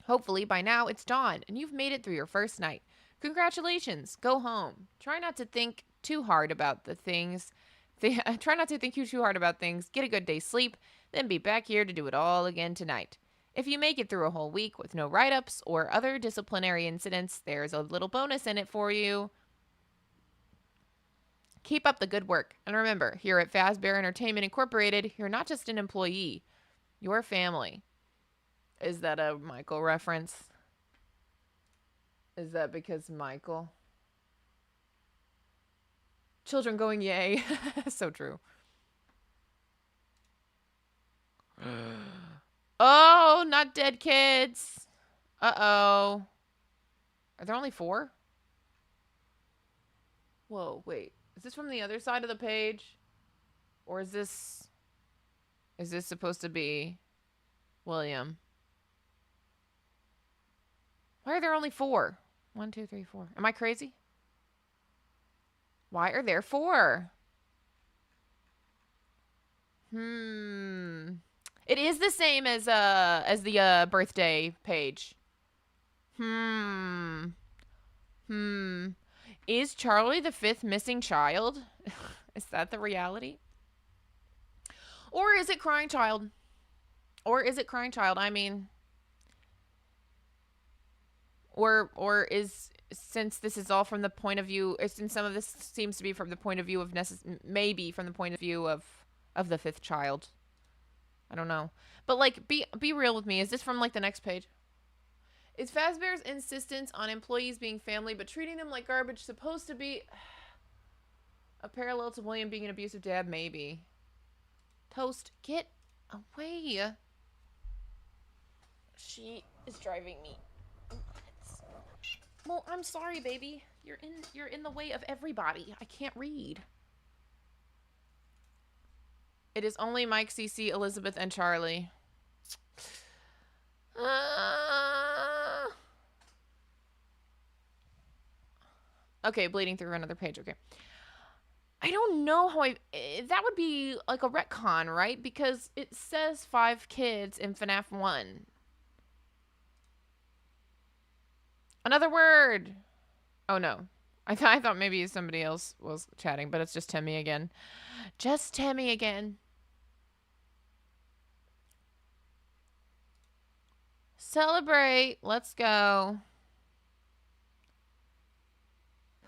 Hopefully by now it's dawn and you've made it through your first night. Congratulations. Go home. Try not to think too hard about the things. Try not to think too hard about things. Get a good day's sleep, then be back here to do it all again tonight. If you make it through a whole week with no write-ups or other disciplinary incidents, there's a little bonus in it for you. Keep up the good work. And remember, here at Fazbear Entertainment Incorporated, you're not just an employee. You're family. Is that a Michael reference? Is that because Michael? Children going yay. So true. Oh, not dead kids. Uh-oh. Are there only 4? Whoa, wait. Is this from the other side of the page? Or is this supposed to be William? Why are there only 4? 1, 2, 3, 4. Am I crazy? Why are there 4? It is the same as the birthday page. Is Charlie the 5th missing child? Is that the reality? Or is it Crying Child? I mean, or is, since this is all from the point of view, since some of this seems to be from the point of view of maybe from the point of view of the 5th child. I don't know. But like, be real with me. Is this from like the next page? Is Fazbear's insistence on employees being family but treating them like garbage supposed to be a parallel to William being an abusive dad? Maybe. Toast, get away. She is driving me nuts. Well, I'm sorry, baby. You're in the way of everybody. I can't read. It is only Mike, Cece, Elizabeth, and Charlie. Okay, bleeding through another page. Okay. I don't know how that would be like a retcon, right? Because it says 5 kids in FNAF 1. Another word. Oh, no. I thought maybe somebody else was chatting, but it's just Timmy again. Just Timmy again. Celebrate. Let's go.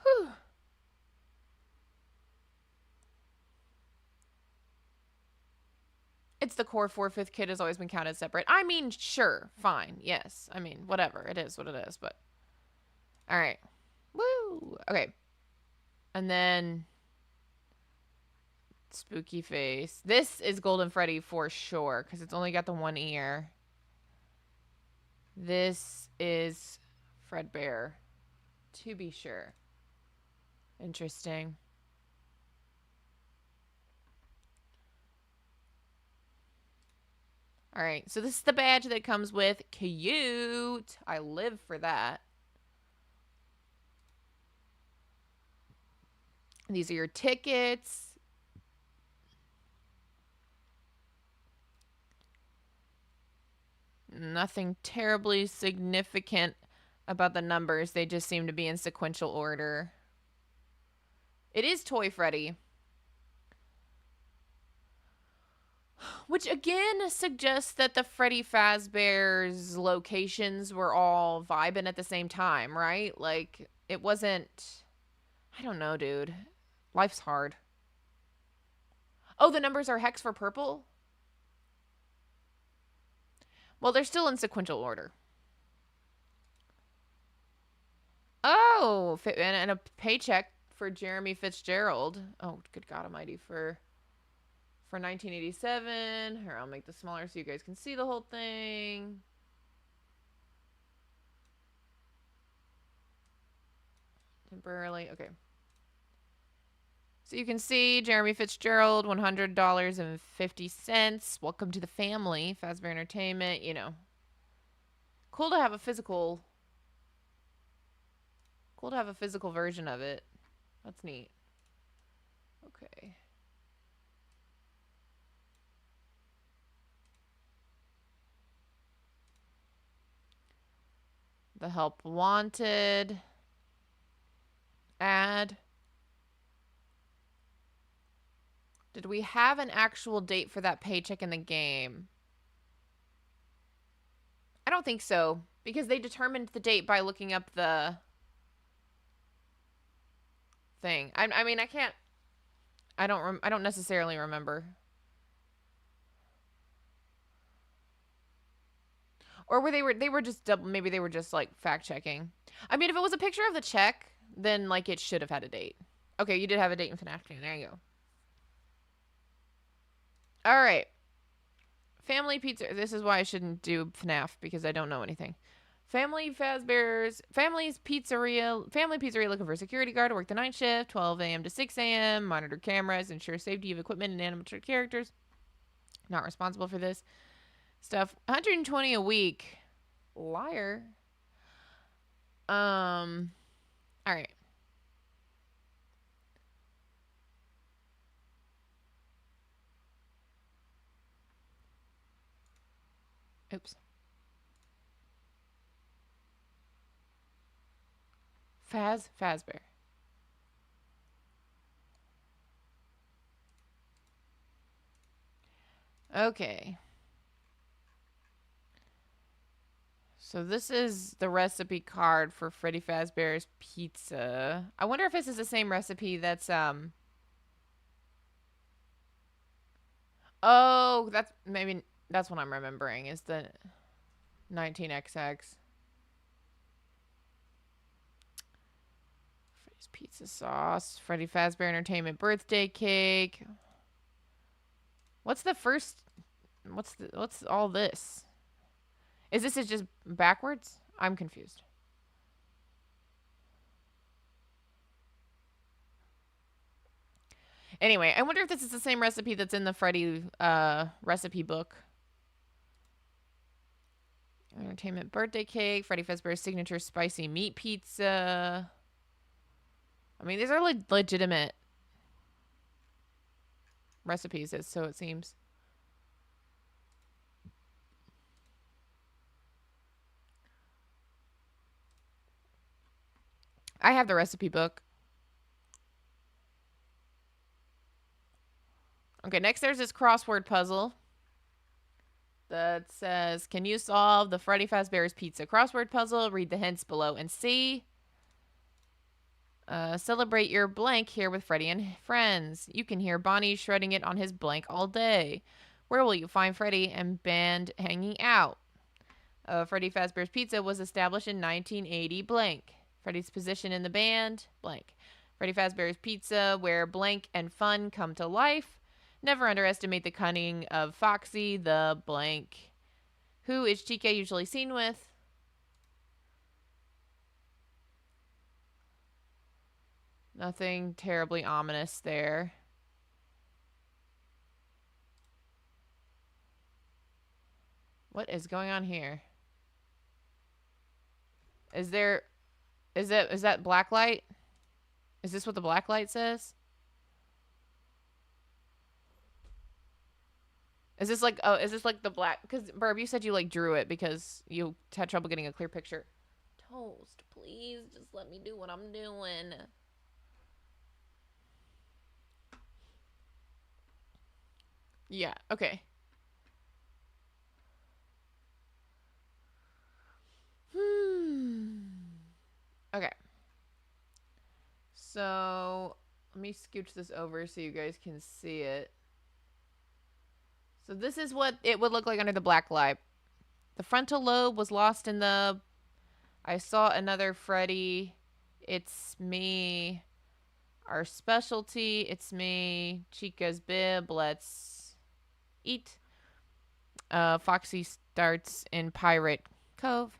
Whew. It's the core 4/5 kit has always been counted separate. I mean, sure, fine, yes. I mean, whatever. It is what it is, but... All right. Woo! Okay. And then... Spooky face. This is Golden Freddy for sure, because it's only got the one ear. This is Fredbear, to be sure. Interesting. All right, so this is the badge that comes with. Cute. I live for that. These are your tickets. Nothing terribly significant about the numbers. They just seem to be in sequential order. It is Toy Freddy. Which again suggests that the Freddy Fazbear's locations were all vibing at the same time, right? Like, it wasn't... I don't know, dude. Life's hard. Oh, the numbers are hex for purple? Well, they're still in sequential order. Oh, and a paycheck for Jeremy Fitzgerald. Oh, good God almighty, for 1987. Here, I'll make this smaller so you guys can see the whole thing. Temporarily, okay. So you can see Jeremy Fitzgerald, $100.50. Welcome to the family, Fazbear Entertainment. You know, cool to have a physical. Cool to have a physical version of it. That's neat. Okay. The help wanted. Add. Did we have an actual date for that paycheck in the game? I don't think so, because they determined the date by looking up the thing. I mean, I can't. I don't necessarily remember. Or were they were just double, maybe they were just like fact checking. I mean, if it was a picture of the check, then like it should have had a date. Okay, you did have a date in FNAF. There you go. All right. Family Pizza. This is why I shouldn't do FNAF, because I don't know anything. Family Fazbear's Family's Pizzeria. Family Pizzeria looking for a security guard to work the night shift, 12 a.m. to 6 a.m. Monitor cameras, ensure safety of equipment and animatronic characters. Not responsible for this stuff. 120 a week. Liar. All right. Oops. Fazbear. Okay. So this is the recipe card for Freddy Fazbear's Pizza. I wonder if this is the same recipe that's oh, that's what I'm remembering is the 19XX. Freddy's Pizza Sauce, Freddy Fazbear Entertainment birthday cake. What's the first what's all this? Is this just backwards? I'm confused. Anyway, I wonder if this is the same recipe that's in the Freddy recipe book. Entertainment birthday cake, Freddy Fazbear's signature spicy meat pizza. I mean, these are legitimate recipes, so it seems. I have the recipe book. Okay, next there's this crossword puzzle that says, can you solve the Freddy Fazbear's Pizza crossword puzzle? Read the hints below and see. Celebrate your blank here with Freddy and friends. You can hear Bonnie shredding it on his blank all day. Where will you find Freddy and band hanging out? Freddy Fazbear's Pizza was established in 1980 blank. Freddy's position in the band blank. Freddy Fazbear's Pizza, where blank and fun come to life. Never underestimate the cunning of Foxy the blank. Who is Chica usually seen with? Nothing terribly ominous there. What is going on here? Is that black light? Is this what the black light says? Is this like the black? Because Burb, you said you like drew it because you had trouble getting a clear picture. Toast, please, just let me do what I'm doing. Yeah. Okay. Okay. So let me scooch this over so you guys can see it. So this is what it would look like under the black light. The frontal lobe was lost in the... I saw another Freddy. It's me. Our specialty. It's me. Chica's bib. Let's eat. Foxy starts in Pirate Cove.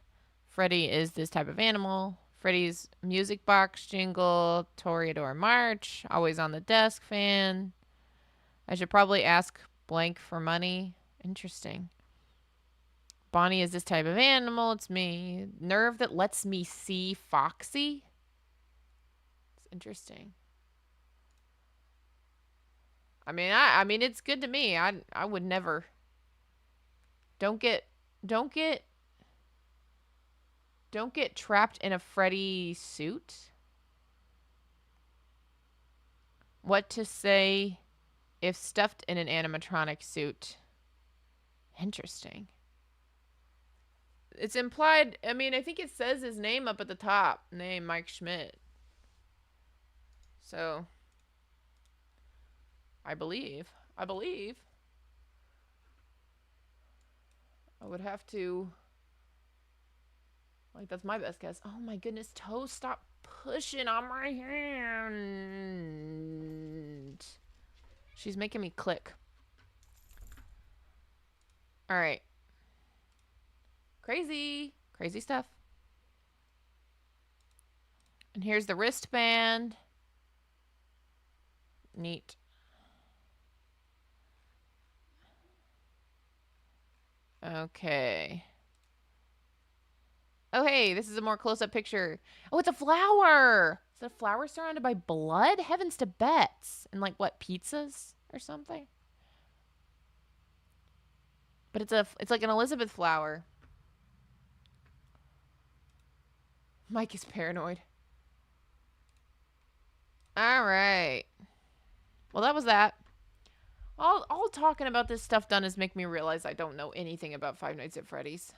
Freddy is this type of animal. Freddy's music box jingle. Toreador March. Always on the desk fan. I should probably ask blank for money. Interesting. Bonnie is this type of animal. It's me. Nerve that lets me see Foxy. It's interesting. I mean, it's good to me. I would never. Don't get trapped in a Freddy suit. What to say if stuffed in an animatronic suit? Interesting. It's implied. I mean, I think it says his name up at the top. Name Mike Schmidt. So, I believe. I would have to. Like, that's my best guess. Oh my goodness, Toe, stop pushing on my hand. She's making me click. All right. Crazy stuff. And here's the wristband. Neat. Okay. Oh, hey, this is a more close-up picture. Oh, it's a flower. Is it a flower surrounded by blood? Heavens to bets. And like what, pizzas or something? But it's like an Elizabeth flower. Mike is paranoid. All right. Well, that was that. All talking about this stuff done is make me realize I don't know anything about Five Nights at Freddy's.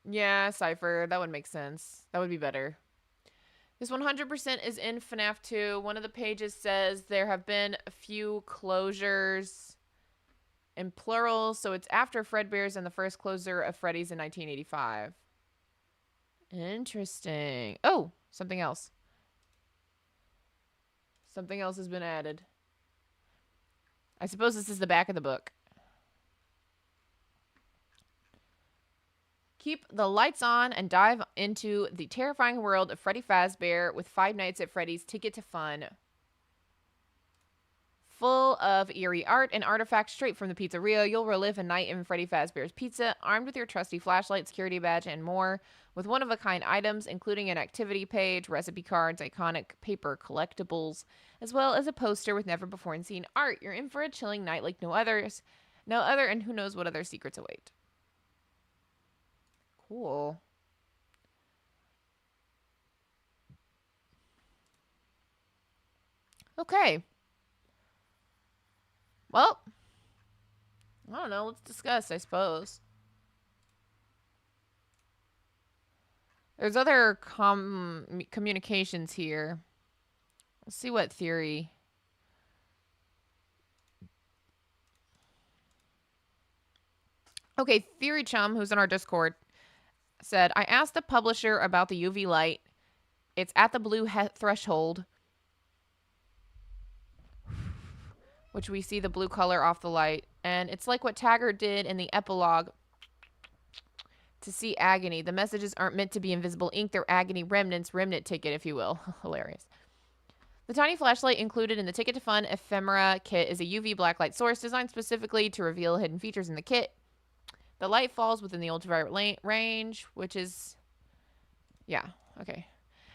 Yeah, Cypher. That would make sense. That would be better. This 100% is in FNAF 2. One of the pages says there have been a few closures in plural, so it's after Fredbear's and the first closure of Freddy's in 1985. Interesting. Oh, something else. Something else has been added. I suppose this is the back of the book. Keep the lights on and dive into the terrifying world of Freddy Fazbear with Five Nights at Freddy's Ticket to Fun. Full of eerie art and artifacts straight from the pizzeria, you'll relive a night in Freddy Fazbear's Pizza, armed with your trusty flashlight, security badge, and more, with one-of-a-kind items, including an activity page, recipe cards, iconic paper collectibles, as well as a poster with never-before-seen art. You're in for a chilling night like no other, and who knows what other secrets await. Cool. Okay. Well, I don't know. Let's discuss, I suppose. There's other communications here. Let's see what theory. Okay, Theory Chum, who's in our Discord, said, I asked the publisher about the UV light. It's at the blue threshold, which we see the blue color off the light. And it's like what Taggart did in the epilogue to see agony. The messages aren't meant to be invisible ink. They're agony remnants, remnant ticket, if you will. Hilarious. The tiny flashlight included in the Ticket to Fun ephemera kit is a UV blacklight source designed specifically to reveal hidden features in the kit. The light falls within the ultraviolet range, which is... Yeah, okay.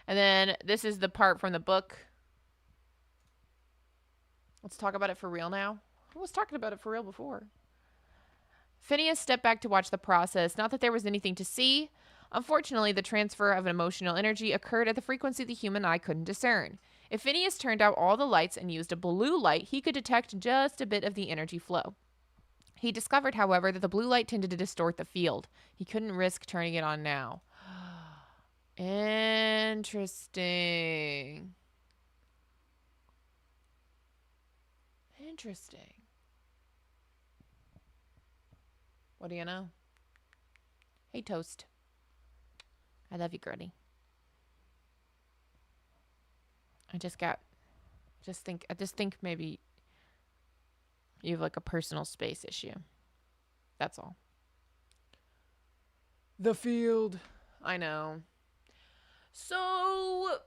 And then this is the part from the book. Let's talk about it for real now. I was talking about it for real before. Phineas stepped back to watch the process. Not that there was anything to see. Unfortunately, the transfer of emotional energy occurred at the frequency the human eye couldn't discern. If Phineas turned out all the lights and used a blue light, he could detect just a bit of the energy flow. He discovered, however, that the blue light tended to distort the field. He couldn't risk turning it on now. Interesting. Interesting. What do you know? Hey, Toast. I love you, girlie. I just think maybe you have like a personal space issue. That's all. The field. I know. So...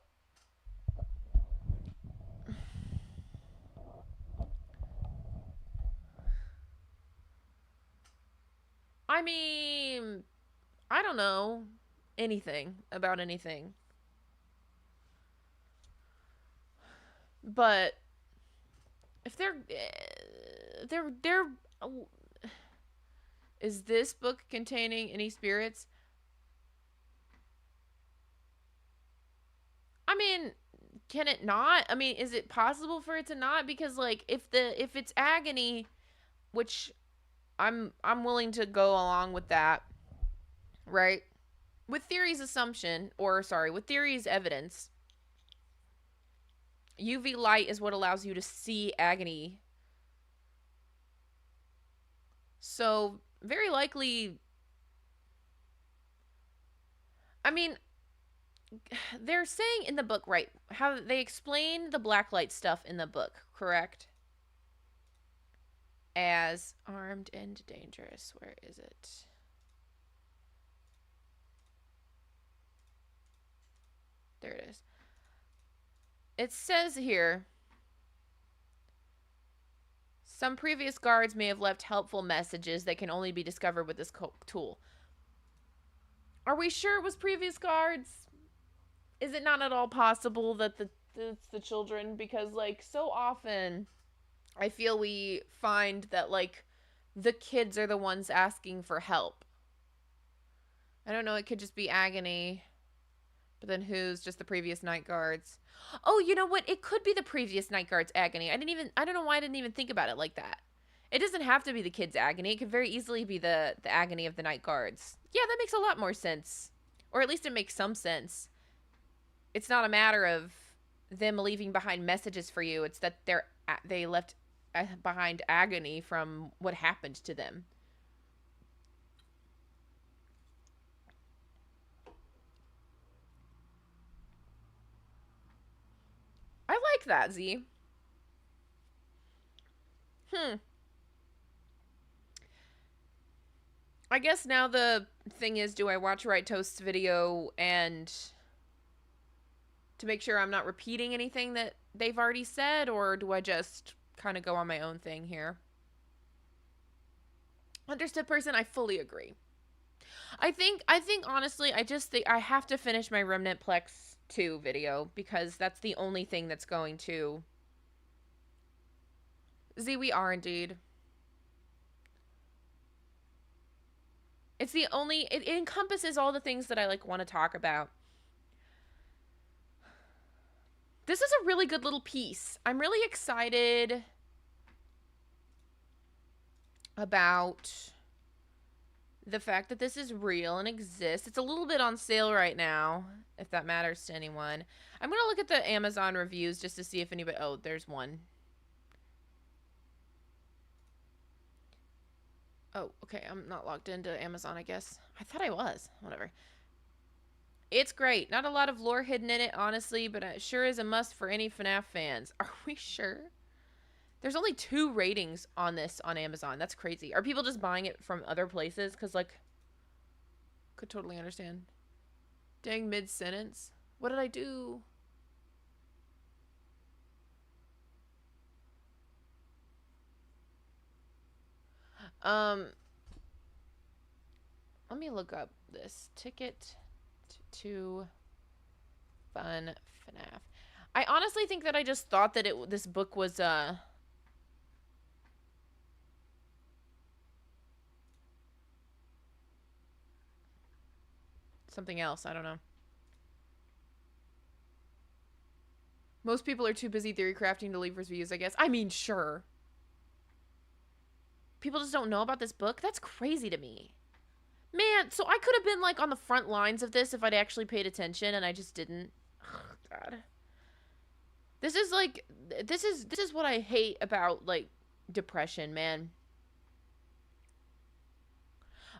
I mean, I don't know anything about anything. But if they're is this book containing any spirits? I mean, can it not? I mean, is it possible for it to not? Because like if it's agony, which I'm willing to go along with that, right? With theory's assumption, or sorry, with theory's evidence, UV light is what allows you to see agony. So, very likely, I mean, they're saying in the book, right, how they explain the blacklight stuff in the book, correct? As armed and dangerous. Where is it? There it is. It says here, some previous guards may have left helpful messages that can only be discovered with this tool. Are we sure it was previous guards? Is it not at all possible that it's the children? Because, like, so often I feel we find that, like, the kids are the ones asking for help. I don't know, it could just be agony. But then who's just the previous night guards? Oh, you know what? It could be the previous night guards' agony. I don't know why I didn't even think about it like that. It doesn't have to be the kids' agony. It could very easily be the agony of the night guards. Yeah, that makes a lot more sense. Or at least it makes some sense. It's not a matter of them leaving behind messages for you. It's that they left behind agony from what happened to them. I like that, Z. I guess now the thing is, do I watch Right Toast's video and to make sure I'm not repeating anything that they've already said, or do I just kind of go on my own thing here? Understood person, I fully agree. I think honestly, I just think I have to finish my Remnant Plex 2 video because that's the only thing that's going to... Z, we are indeed. It's the only... It encompasses all the things that I, like, want to talk about. This is a really good little piece. I'm really excited about The fact that this is real and exists. It's a little bit on sale right now, if that matters to anyone. I'm going to look at the Amazon reviews just to see if anybody... Oh, there's one. Oh, okay. I'm not logged into Amazon, I guess. I thought I was. Whatever. It's great. Not a lot of lore hidden in it, honestly, but it sure is a must for any FNAF fans. Are we sure? There's only 2 ratings on this on Amazon. That's crazy. Are people just buying it from other places? Because, like, could totally understand. Dang, mid-sentence. What did I do? Let me look up this. Ticket to Fun FNAF. I honestly think that I just thought that this book was, something else. I don't know. Most people are too busy theory crafting to leave reviews, I guess. I mean, sure. People just don't know about this book? That's crazy to me. Man, so I could have been, like, on the front lines of this if I'd actually paid attention, and I just didn't. Oh, God. This is, like, this is what I hate about, like, depression, man.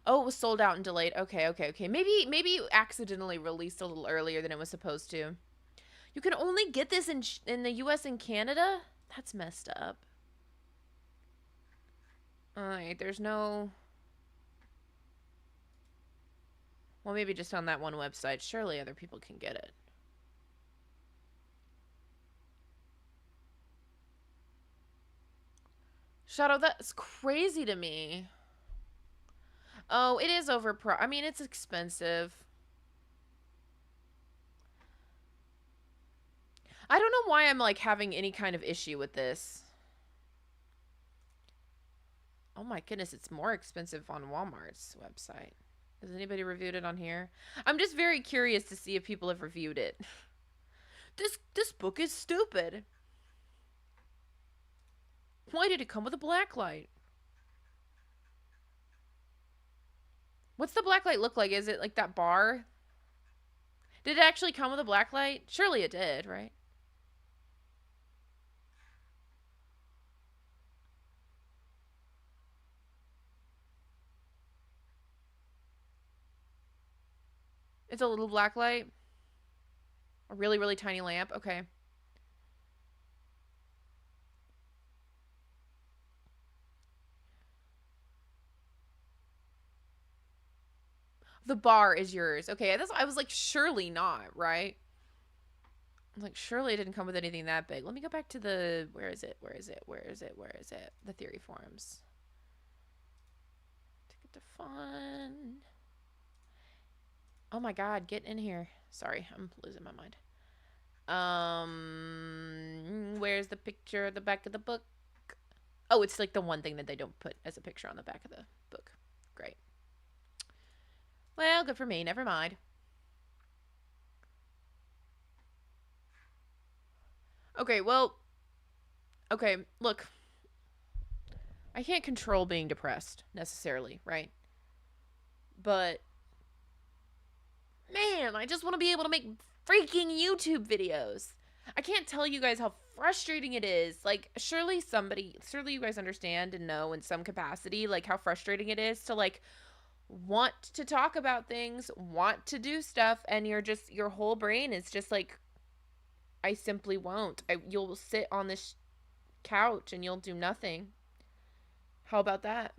Oh, it was sold out and delayed. Okay. Maybe you accidentally released a little earlier than it was supposed to. You can only get this in the US and Canada? That's messed up. Alright, there's no... Well, maybe just on that one website. Surely other people can get it. Shadow, that's crazy to me. Oh, it is I mean, it's expensive. I don't know why I'm, like, having any kind of issue with this. Oh my goodness, it's more expensive on Walmart's website. Has anybody reviewed it on here? I'm just very curious to see if people have reviewed it. This book is stupid. Why did it come with a blacklight? What's the blacklight look like? Is it like that bar? Did it actually come with a blacklight? Surely it did, right? It's a little blacklight. A really, really tiny lamp. Okay. The bar is yours. Okay, I was like, surely not, right? I was like, surely it didn't come with anything that big. Let me go back to the... Where is it? The theory forums. Ticket to Fun. Oh my god, get in here. Sorry, I'm losing my mind. Where's the picture at the back of the book? Oh, it's like the one thing that they don't put as a picture on the back of the book. Great. Well, good for me. Never mind. Okay, well... Okay, look. I can't control being depressed, necessarily, right? But... Man, I just want to be able to make freaking YouTube videos. I can't tell you guys how frustrating it is. Like, surely you guys understand and know in some capacity, like, how frustrating it is to, like, want to talk about things, want to do stuff, and your whole brain is just like, I simply won't. You'll sit on this couch and you'll do nothing. How about that?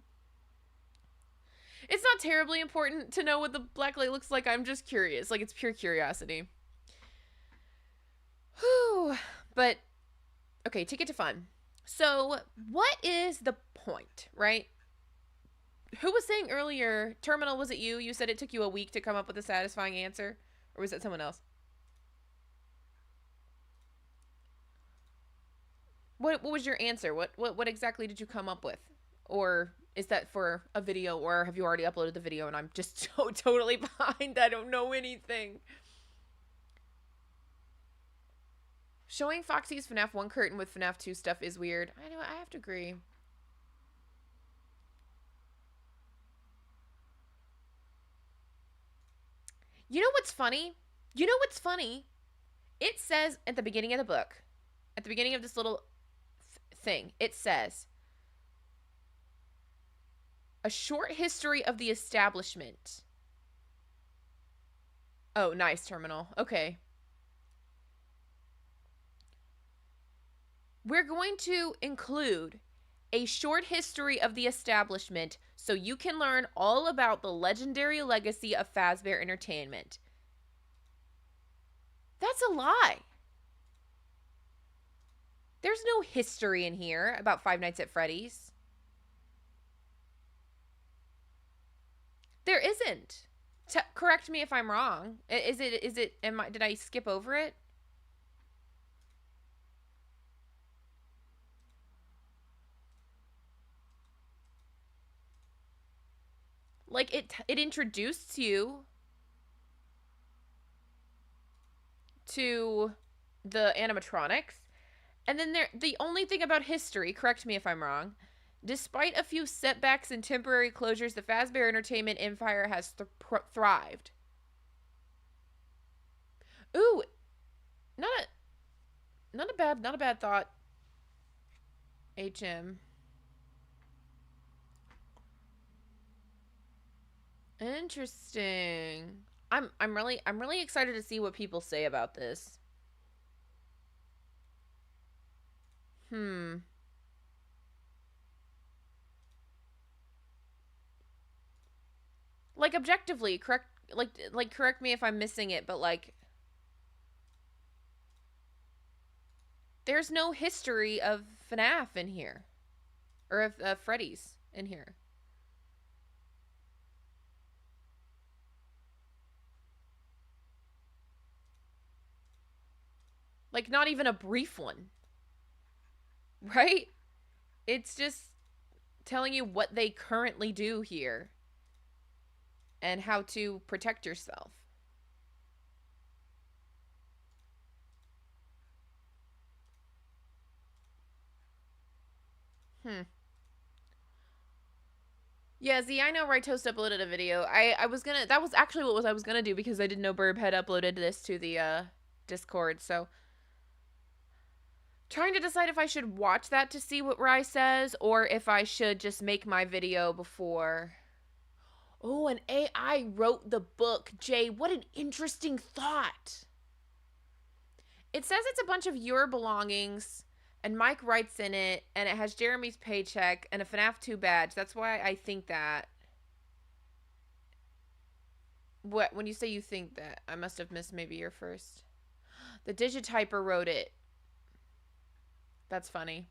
It's not terribly important to know what the blacklight looks like. I'm just curious. Like, it's pure curiosity. Whew. But, okay, Ticket to Fun. So, what is the point, right? Who was saying earlier, Terminal, was it you? You said it took you a week to come up with a satisfying answer? Or was that someone else? What was your answer? What exactly did you come up with? Or is that for a video, or have you already uploaded the video and I'm just so totally behind? I don't know anything. Showing Foxy's FNAF 1 curtain with FNAF 2 stuff is weird. I know, I have to agree. You know what's funny? You know what's funny? It says at the beginning of the book, at the beginning of this little thing, it says a short history of the establishment. Oh, nice, Terminal. Okay. We're going to include a short history of the establishment so you can learn all about the legendary legacy of Fazbear Entertainment. That's a lie. There's no history in here about Five Nights at Freddy's. There isn't. Correct me if I'm wrong. Did I skip over it? Like it introduced you to the animatronics. And then the only thing about history, correct me if I'm wrong, despite a few setbacks and temporary closures, the Fazbear Entertainment empire has thrived. Ooh, not a bad thought. HM. Interesting. I'm really excited to see what people say about this. Hmm. Like objectively, correct me if I'm missing it, but like there's no history of FNAF in here or of Freddy's in here. Like not even a brief one. Right? It's just telling you what they currently do here and how to protect yourself. Hmm. Yeah, Z, I know Right Toast uploaded a video. I was gonna that was actually what I was gonna do because I didn't know Burb had uploaded this to the Discord, so trying to decide if I should watch that to see what Rye says or if I should just make my video before. Oh, an AI wrote the book. Jay, what an interesting thought. It says it's a bunch of your belongings, and Mike writes in it, and it has Jeremy's paycheck and a FNAF 2 badge. That's why I think that. What? When you say you think that, I must have missed maybe your first. The Digitiper wrote it. That's funny.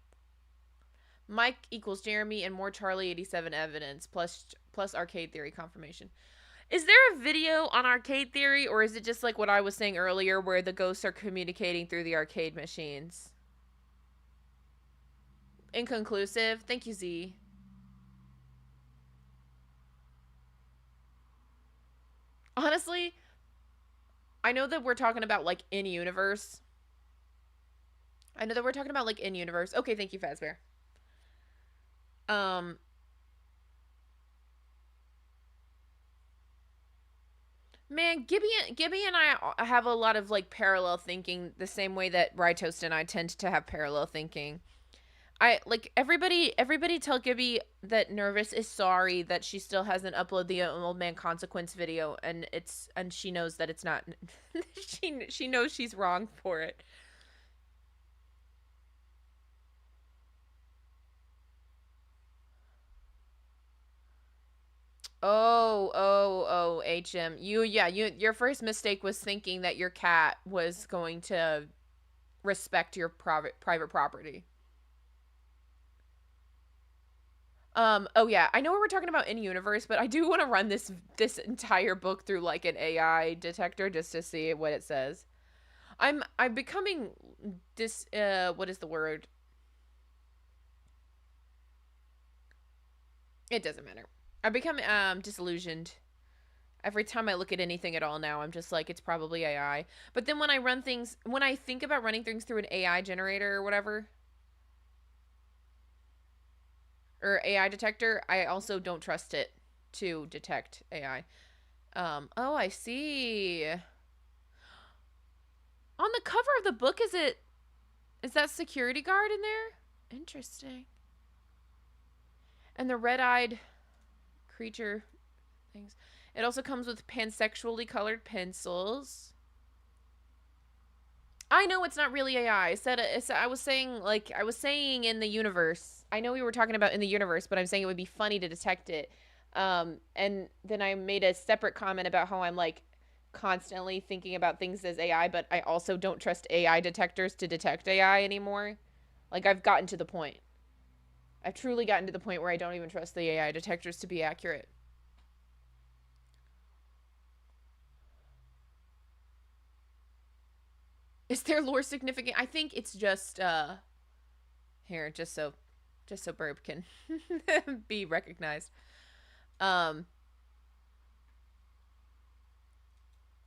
Mike equals Jeremy and more Charlie 87 evidence plus Arcade Theory confirmation. Is there a video on Arcade Theory, or is it just like what I was saying earlier where the ghosts are communicating through the arcade machines? Inconclusive. Thank you, Z. Honestly, I know that we're talking about like in universe. I know that we're talking about like in universe. Okay, thank you, Fazbear. Um, Man, Gibby and I have a lot of like parallel thinking, the same way that Rytoast and I tend to have parallel thinking. I like everybody tell Gibby that Nervous is sorry that she still hasn't uploaded the Old Man Consequence video, and she knows that it's not she knows she's wrong for it. HM. Your first mistake was thinking that your cat was going to respect your private property. Oh yeah, I know we were talking about in universe, but I do want to run this entire book through like an AI detector just to see what it says. I'm becoming what is the word? It doesn't matter. I become disillusioned. Every time I look at anything at all now, I'm just like it's probably AI. But then when I think about running things through an AI generator or whatever, or AI detector, I also don't trust it to detect AI. Oh, I see. On the cover of the book, is that security guard in there? Interesting. And the red-eyed creature things. It also comes with pansexually colored pencils. I know it's not really AI. I was saying in the universe. I know we were talking about in the universe, but I'm saying it would be funny to detect it. And then I made a separate comment about how I'm like constantly thinking about things as AI, but I also don't trust AI detectors to detect AI anymore. Like I've gotten to the point. I've truly gotten to the point where I don't even trust the AI detectors to be accurate. Is their lore significant? I think it's just here, just so Burb can be recognized. Um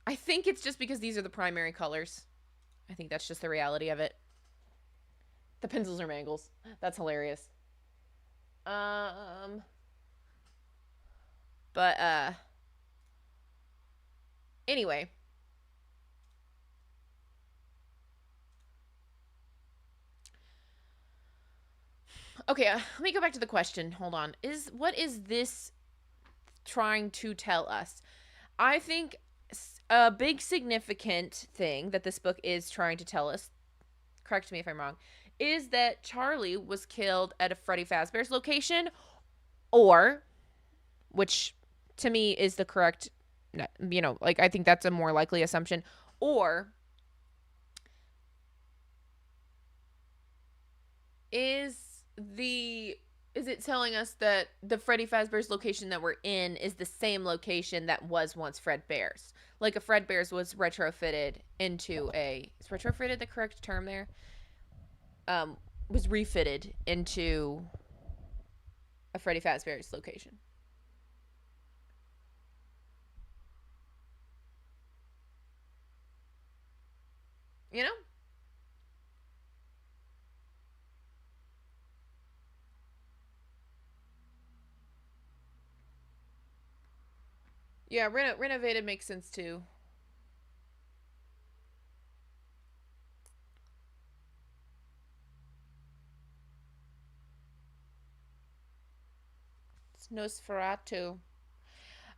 I think it's just because these are the primary colors. I think that's just the reality of it. The pencils are mangles. That's hilarious. Um but anyway, okay, let me go back to the question. Hold on. What is this trying to tell us? I think a big significant thing that this book is trying to tell us, correct me if I'm wrong, is that Charlie was killed at a Freddy Fazbear's location, or, which to me is the correct, like I think that's a more likely assumption, or is the is it telling us that the Freddy Fazbear's location that we're in is the same location that was once Fred Bear's? Like a Fred Bear's was retrofitted into a is retrofitted the correct term there? Was refitted into a Freddy Fazbear's location. You know? Yeah, renovated makes sense too. It's Nosferatu.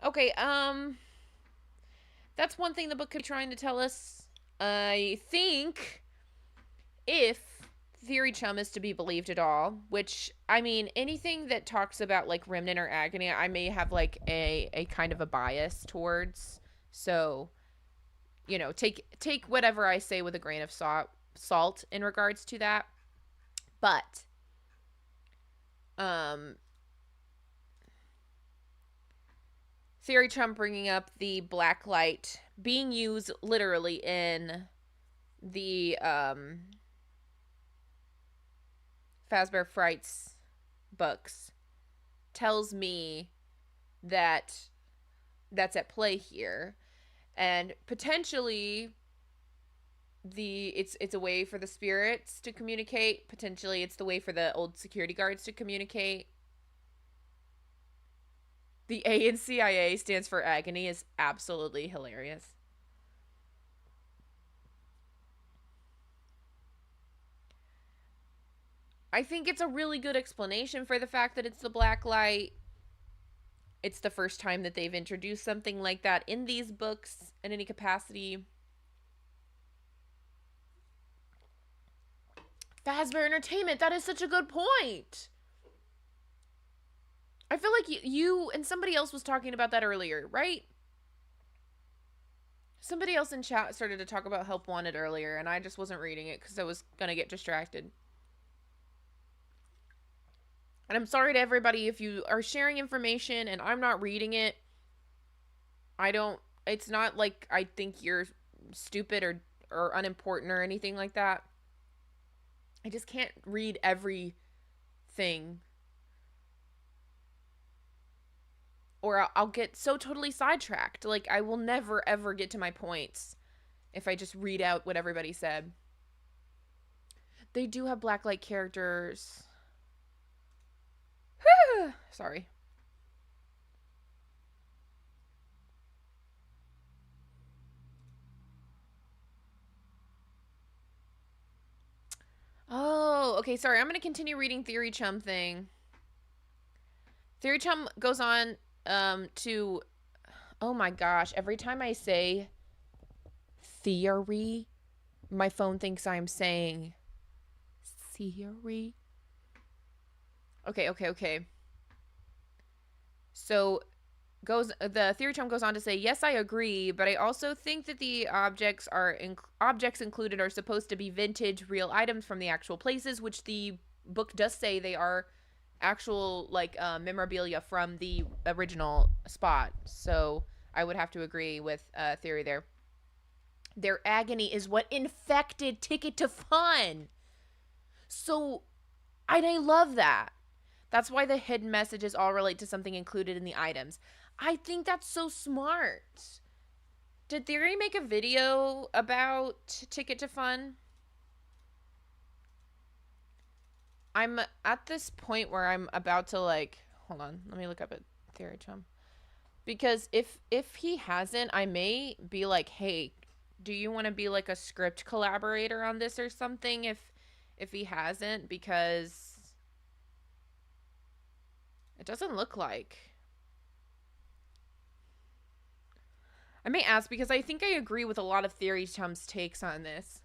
Okay, that's one thing the book could be trying to tell us. I think if Theory Chum is to be believed at all, which I mean, anything that talks about like Remnant or Agony, I may have like a kind of a bias towards. So, take whatever I say with a grain of salt in regards to that. But um Theory Chum bringing up the black light being used literally in the Fazbear Frights books tells me that that's at play here, and potentially it's a way for the spirits to communicate. Potentially it's the way for the old security guards to communicate. The A in CIA stands for agony is absolutely hilarious. I think it's a really good explanation for the fact that it's the black light. It's the first time that they've introduced something like that in these books in any capacity. Fazbear Entertainment, that is such a good point. I feel like you and somebody else was talking about that earlier, right? Somebody else in chat started to talk about Help Wanted earlier, and I just wasn't reading it because I was going to get distracted. And I'm sorry to everybody if you are sharing information and I'm not reading it. I don't, it's not like I think you're stupid or unimportant or anything like that. I just can't read everything, or I'll get so totally sidetracked. Like, I will never ever get to my points if I just read out what everybody said. They do have blacklight characters. Sorry. Okay, sorry. I'm going to continue reading Theory Chum thing. Theory Chum goes on to, oh my gosh, every time I say theory, my phone thinks I'm saying theory. Okay. So the theory chum goes on to say, yes, I agree, but I also think that the objects included are supposed to be vintage, real items from the actual places, which the book does say they are actual like memorabilia from the original spot. So I would have to agree with theory there. Their agony is what infected Ticket to Fun. So, and I love that. That's why the hidden messages all relate to something included in the items. I think that's so smart. Did Theory make a video about Ticket to Fun? I'm at this point where I'm about to like, hold on, let me look up at Theory Chum. Because if he hasn't, I may be like, hey, do you want to be like a script collaborator on this or something? If he hasn't, because it doesn't look like. I may ask because I think I agree with a lot of Theory Chum's takes on this.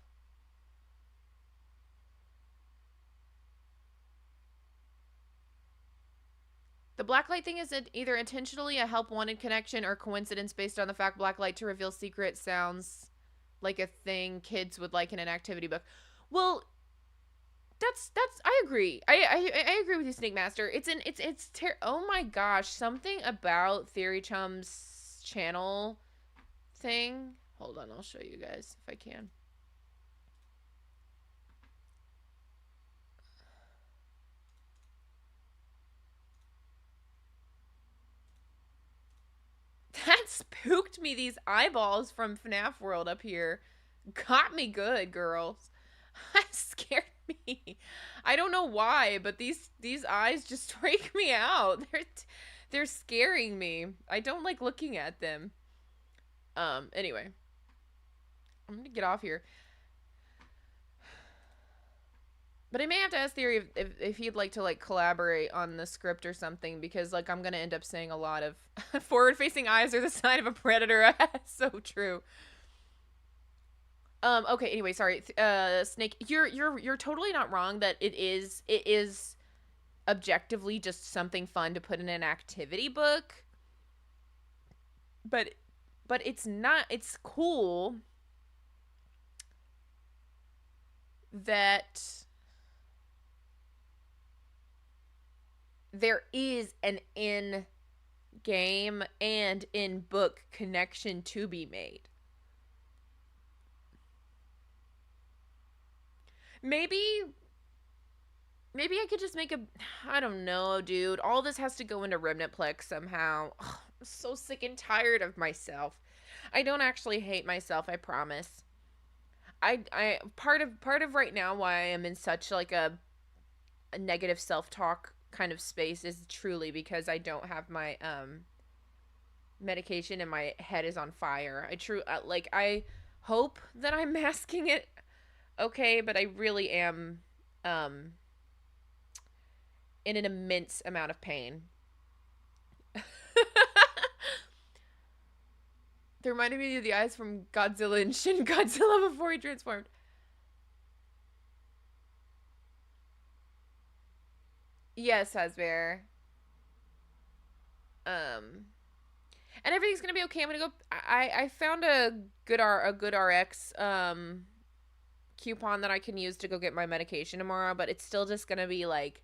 The blacklight thing is either intentionally a help wanted connection or coincidence based on the fact blacklight to reveal secrets sounds like a thing kids would like in an activity book. Well, that's I agree. I agree with you, Snake Master. Oh my gosh, something about Theory Chum's channel thing. Hold on, I'll show you guys if I can. That spooked me. These eyeballs from FNAF World up here got me good, girls. That scared me. I don't know why, but these eyes just freak me out. They're scaring me. I don't like looking at them. Anyway. I'm gonna get off here. But I may have to ask Theory if he'd like to like collaborate on the script or something, because like I'm gonna end up saying a lot of forward-facing eyes are the sign of a predator. So true. Okay, anyway, sorry. Snake, you're totally not wrong that it is objectively just something fun to put in an activity book. But it's not, it's cool that there is an in game and in book connection to be made. Maybe I could just make a, I don't know, dude. All this has to go into Remnantplex somehow. Ugh, I'm so sick and tired of myself. I don't actually hate myself, I promise. I part of right now why I am in such like a negative self-talk kind of space is truly because I don't have my medication and my head is on fire. I hope that I'm masking it okay, but I really am in an immense amount of pain. They reminded me of the eyes from Godzilla and Shin Godzilla before he transformed. Yes, Hasbear. And everything's gonna be okay. I'm gonna go. I found a good RX coupon that I can use to go get my medication tomorrow, but it's still just gonna be like,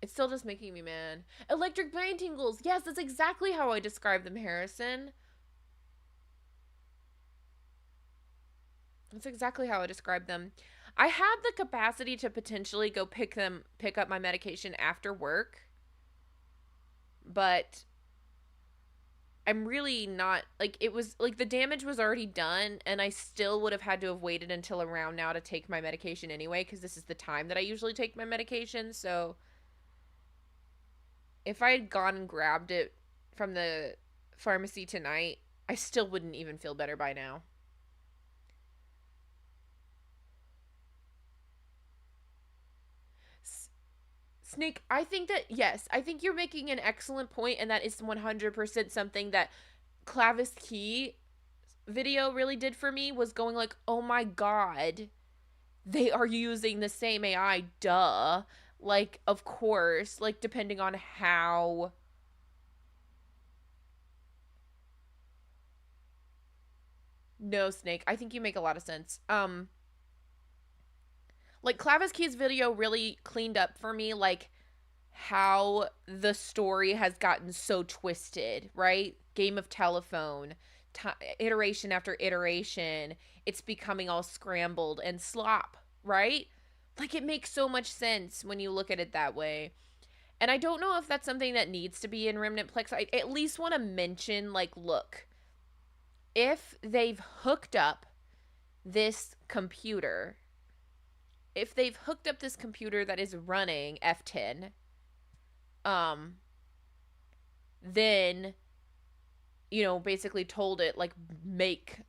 it's still just making me mad. Electric brain tingles. Yes, that's exactly how I describe them, Harrison. That's exactly how I describe them. I had the capacity to potentially go pick up my medication after work, but I'm really not, like, it was like the damage was already done and I still would have had to have waited until around now to take my medication anyway, because this is the time that I usually take my medication. So if I had gone and grabbed it from the pharmacy tonight, I still wouldn't even feel better by now. Snake, I think that, yes, I think you're making an excellent point, and that is 100% something that Clavis Key video really did for me, was going like, oh my god, they are using the same AI, duh. Like, of course, like, depending on how. No, Snake, I think you make a lot of sense. Like, Clavis Key's video really cleaned up for me, like, how the story has gotten so twisted, right? Game of telephone, iteration after iteration, it's becoming all scrambled and slop, right? Like, it makes so much sense when you look at it that way. And I don't know if that's something that needs to be in Remnant Plex. I at least want to mention, like, look, if they've hooked up this computer, if they've hooked up this computer that is running F10, um, then, you know, basically told it, like, make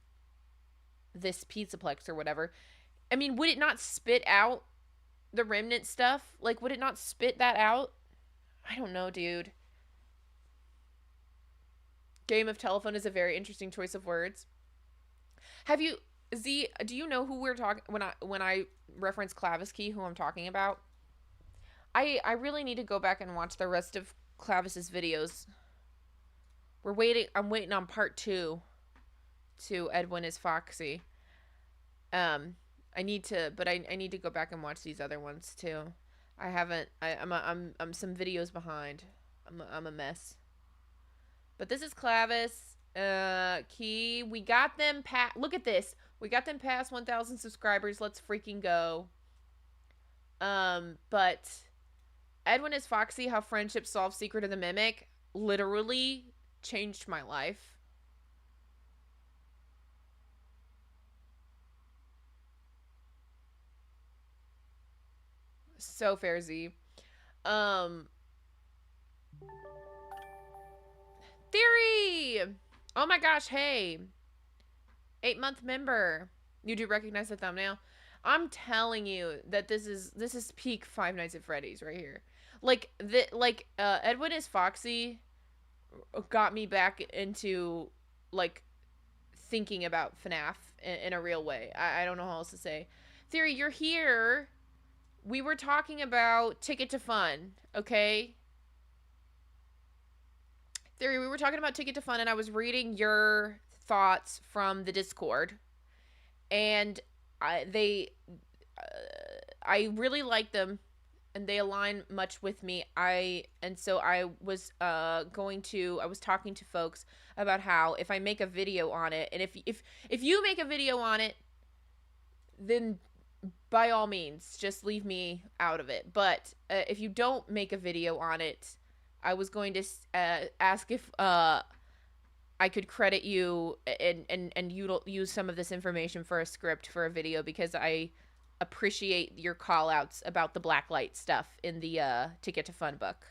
this Pizzaplex or whatever. I mean, would it not spit out the Remnant stuff? Like, would it not spit that out? I don't know, dude. Game of telephone is a very interesting choice of words. Have you, Z, do you know who we're talking, when I reference Clavis Key, who I'm talking about? I really need to go back and watch the rest of Clavis's videos. I'm waiting on part 2 to Edwin is Foxy. I need to go back and watch these other ones too. I haven't. I'm some videos behind. I'm a mess. But this is Clavis. Key. We got them look at this. We got them past 1,000 subscribers. Let's freaking go. But Edwin is Foxy, How Friendship Solves Secret of the Mimic literally changed my life. So fair, Z. Theory! Oh my gosh, hey. 8-month member. You do recognize the thumbnail? I'm telling you that this is peak Five Nights at Freddy's right here. Like Edwin is Foxy got me back into, like, thinking about FNAF in a real way. I don't know how else to say. Theory, you're here. We were talking about Ticket to Fun, okay? Theory, we were talking about Ticket to Fun, and I was reading your thoughts from the Discord, and I really like them, and they align much with me. So I was talking to folks about how if I make a video on it, and if you make a video on it, then by all means just leave me out of it. But if you don't make a video on it, I was going to ask if I could credit you and use some of this information for a script for a video, because I appreciate your call outs about the blacklight stuff in the Ticket to Fun book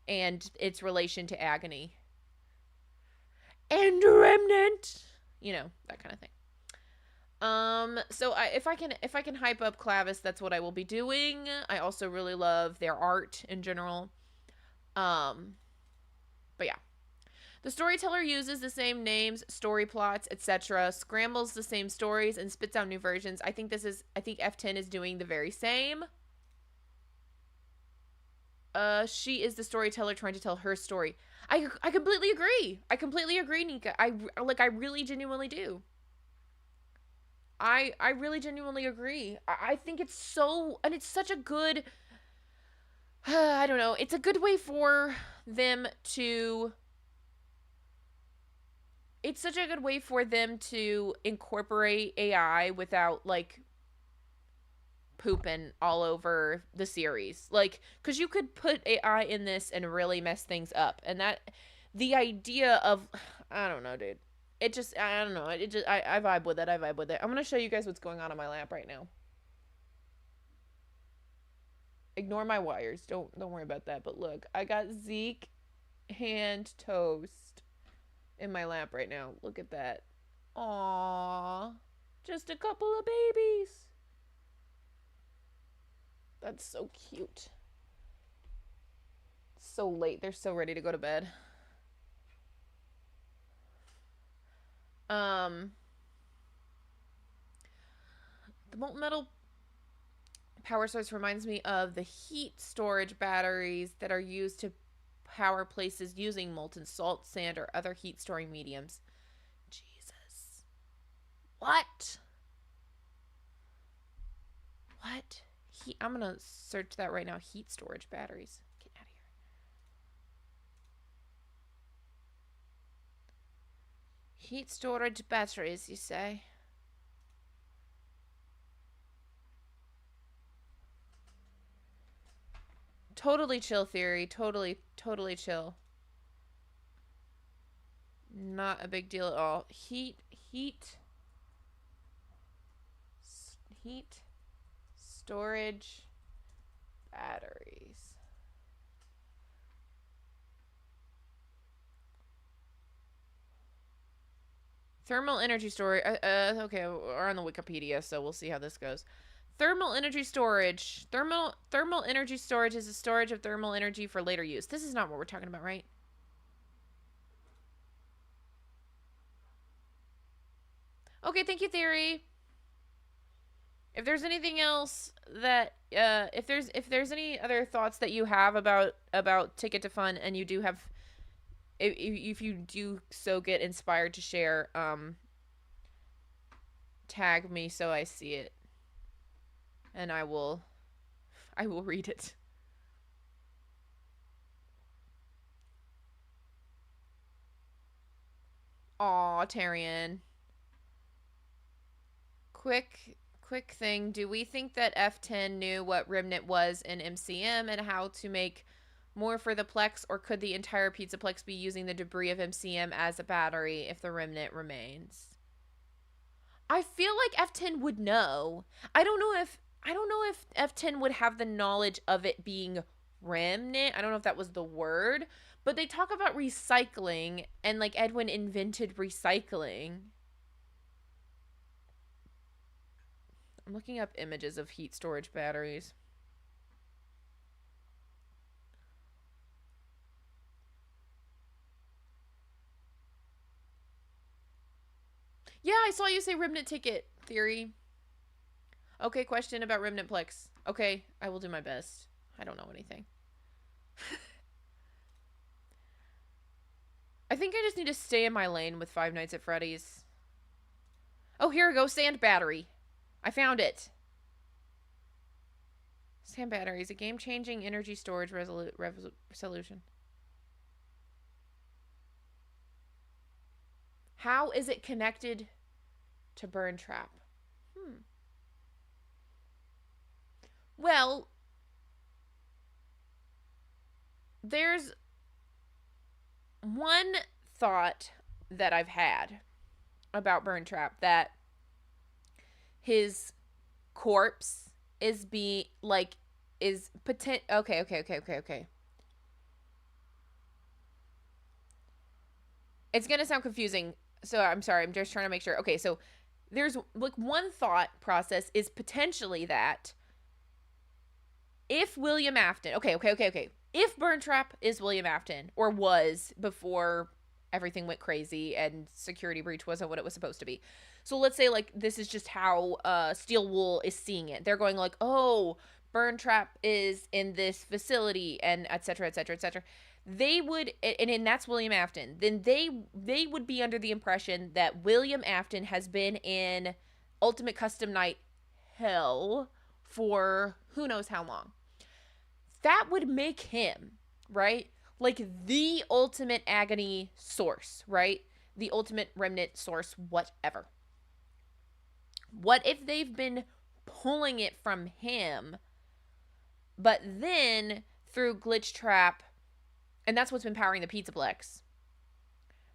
and its relation to Agony and Remnant, you know, that kind of thing. So if I can hype up Clavis, that's what I will be doing. I also really love their art in general. But yeah. The storyteller uses the same names, story plots, etc., scrambles the same stories, and spits out new versions. I think F10 is doing the very same. She is the storyteller trying to tell her story. I completely agree. I completely agree, Nika. I really genuinely do. I really genuinely agree. I think it's such a good, I don't know, it's a good way for them to, it's such a good way for them to incorporate AI without, like, pooping all over the series. Like, because you could put AI in this and really mess things up. And the idea of, I don't know, dude. It just, I don't know. I vibe with it. I'm going to show you guys what's going on my lap right now. Ignore my wires. Don't worry about that. But look, I got Zeke hand toast in my lap right now. Look at that. Aww. Just a couple of babies. That's so cute. so late. They're so ready to go to bed. Um, the molten metal power source reminds me of the heat storage batteries that are used to power places using molten salt, sand, or other heat storing mediums. Jesus. What? What? I'm gonna search that right now. Heat storage batteries. Get out of here. Heat storage batteries, you say? Totally chill theory. Totally chill. Not a big deal at all. Heat storage batteries. Thermal energy storage. Okay, we're on the Wikipedia, so we'll see how this goes. Thermal energy storage. Thermal energy storage is a storage of thermal energy for later use. This is not what we're talking about, right? Okay, thank you, theory. If there's anything else that if there's any other thoughts that you have about Ticket to Fun, and you do have, if you do so get inspired to share, tag me so I see it, and I will read it. Aw, Tarian. Quick thing. Do we think that F10 knew what Remnant was in MCM and how to make more for the Plex, or could the entire Pizzaplex be using the debris of MCM as a battery if the Remnant remains? I feel like F10 would know. I don't know if F10 would have the knowledge of it being remnant. I don't know if that was the word, but they talk about recycling, and like Edwin invented recycling. I'm looking up images of heat storage batteries. Yeah, I saw you say remnant ticket theory. Okay, question about remnant plex. Okay, I will do my best. I don't know anything. I think I just need to stay in my lane with Five Nights at Freddy's. Oh, here we go. Sand battery. I found it. Sand battery is a game-changing energy storage solution. How is it connected to Burn Trap? Well, there's one thought that I've had about Burn Trap, that his corpse is potent. Okay. It's gonna sound confusing, so I'm sorry. I'm just trying to make sure. Okay, so there's like one thought process is potentially that if William Afton, okay, if Burn Trap is William Afton, or was before everything went crazy and security breach wasn't what it was supposed to be. So let's say like this is just how Steel Wool is seeing it. They're going like, oh, Burn Trap is in this facility, and etc. They would, and that's William Afton. Then they would be under the impression that William Afton has been in Ultimate Custom Night hell for who knows how long. That would make him, right, like the ultimate agony source, right? The ultimate remnant source, whatever. What if they've been pulling it from him, but then through Glitch Trap, and that's what's been powering the Pizzaplex,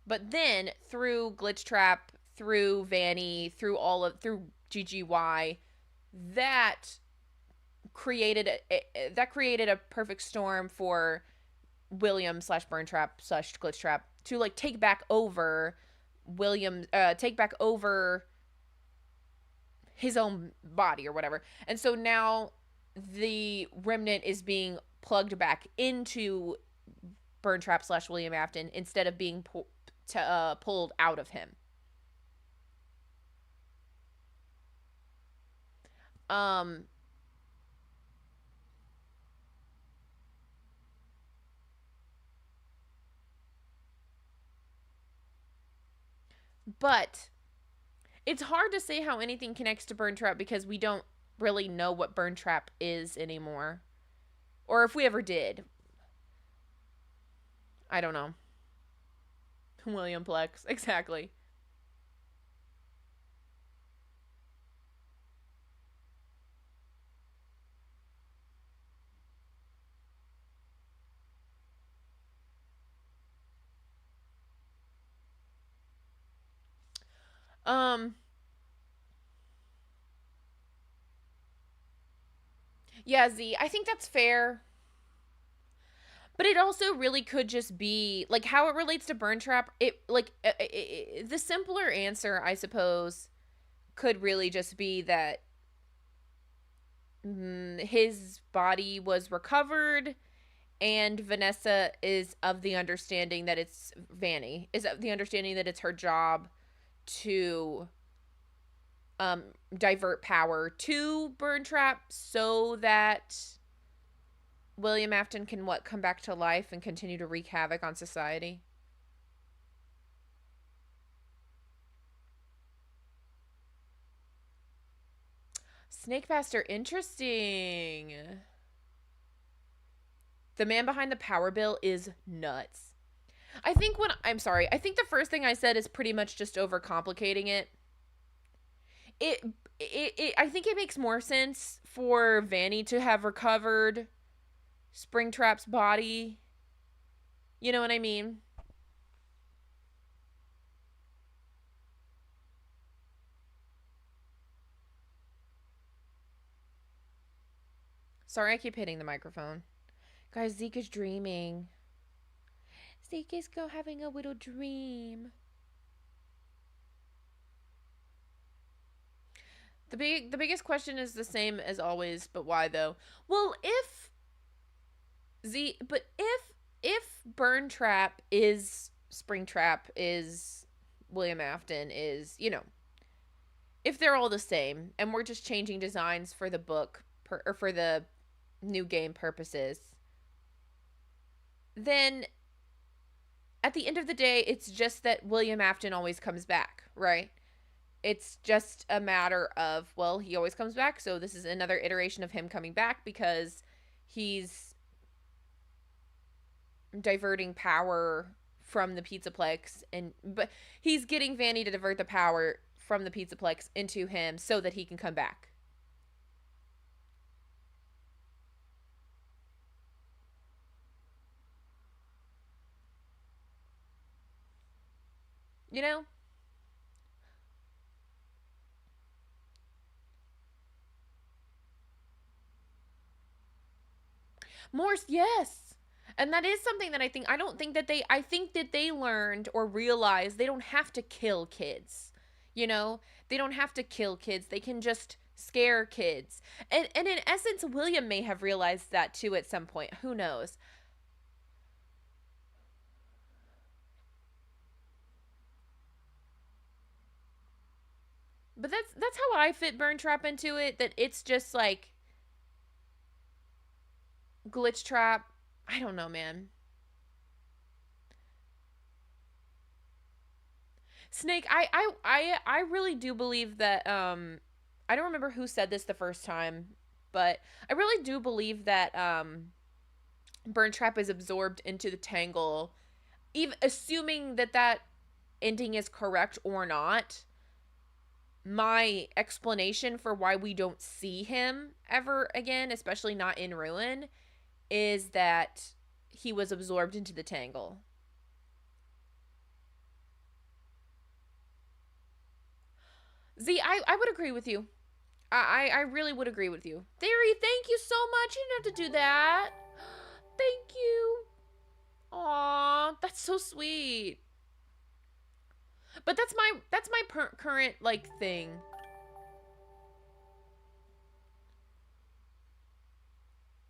but then through Glitch Trap, through Vanny, through GGY, that created a perfect storm for William / Burn Trap / Glitch Trap to like take back over his own body or whatever. And so now the remnant is being plugged back into Burntrap slash William Afton instead of being pulled out of him. Um, but it's hard to say how anything connects to Burntrap because we don't really know what Burntrap is anymore. Or if we ever did. I don't know. William Plex, exactly. Um, yeah, Z, I think that's fair. But it also really could just be like how it relates to Burn Trap. The simpler answer, I suppose, could really just be that his body was recovered, and Vanessa is of the understanding that it's Vanny is of the understanding that it's her job to um divert power to Burn Trap so that William Afton can come back to life and continue to wreak havoc on society. Snake Master, interesting. The man behind the power bill is nuts. I'm sorry. I think the first thing I said is pretty much just overcomplicating it. It I think it makes more sense for Vanny to have recovered Springtrap's body. You know what I mean? Sorry, I keep hitting the microphone. Guys, Zeke is dreaming. Zeke is having a little dream. The biggest question is the same as always, but why though? Well, if Burn Trap is Springtrap is William Afton is, if they're all the same and we're just changing designs for the book or for the new game purposes, then at the end of the day, it's just that William Afton always comes back, right? It's just a matter of, well, he always comes back, so this is another iteration of him coming back because he's diverting power from the Pizzaplex, but he's getting Vanny to divert the power from the Pizzaplex into him so that he can come back. You know? Morse, yes. And that is something that I think that they learned or realized they don't have to kill kids. You know, they don't have to kill kids. They can just scare kids. And in essence, William may have realized that too at some point. Who knows? But that's how I fit Burn Trap into it, that it's just like glitch trap. I don't know, man. Snake, I really do believe that I don't remember who said this the first time, but I really do believe that Burn Trap is absorbed into the Tangle, even assuming that that ending is correct or not. My explanation for why we don't see him ever again, especially not in Ruin, is that he was absorbed into the Tangle. Z, I would agree with you. I really would agree with you. Theory, thank you so much. You didn't have to do that. Thank you. Aw, that's so sweet. But that's my current like thing.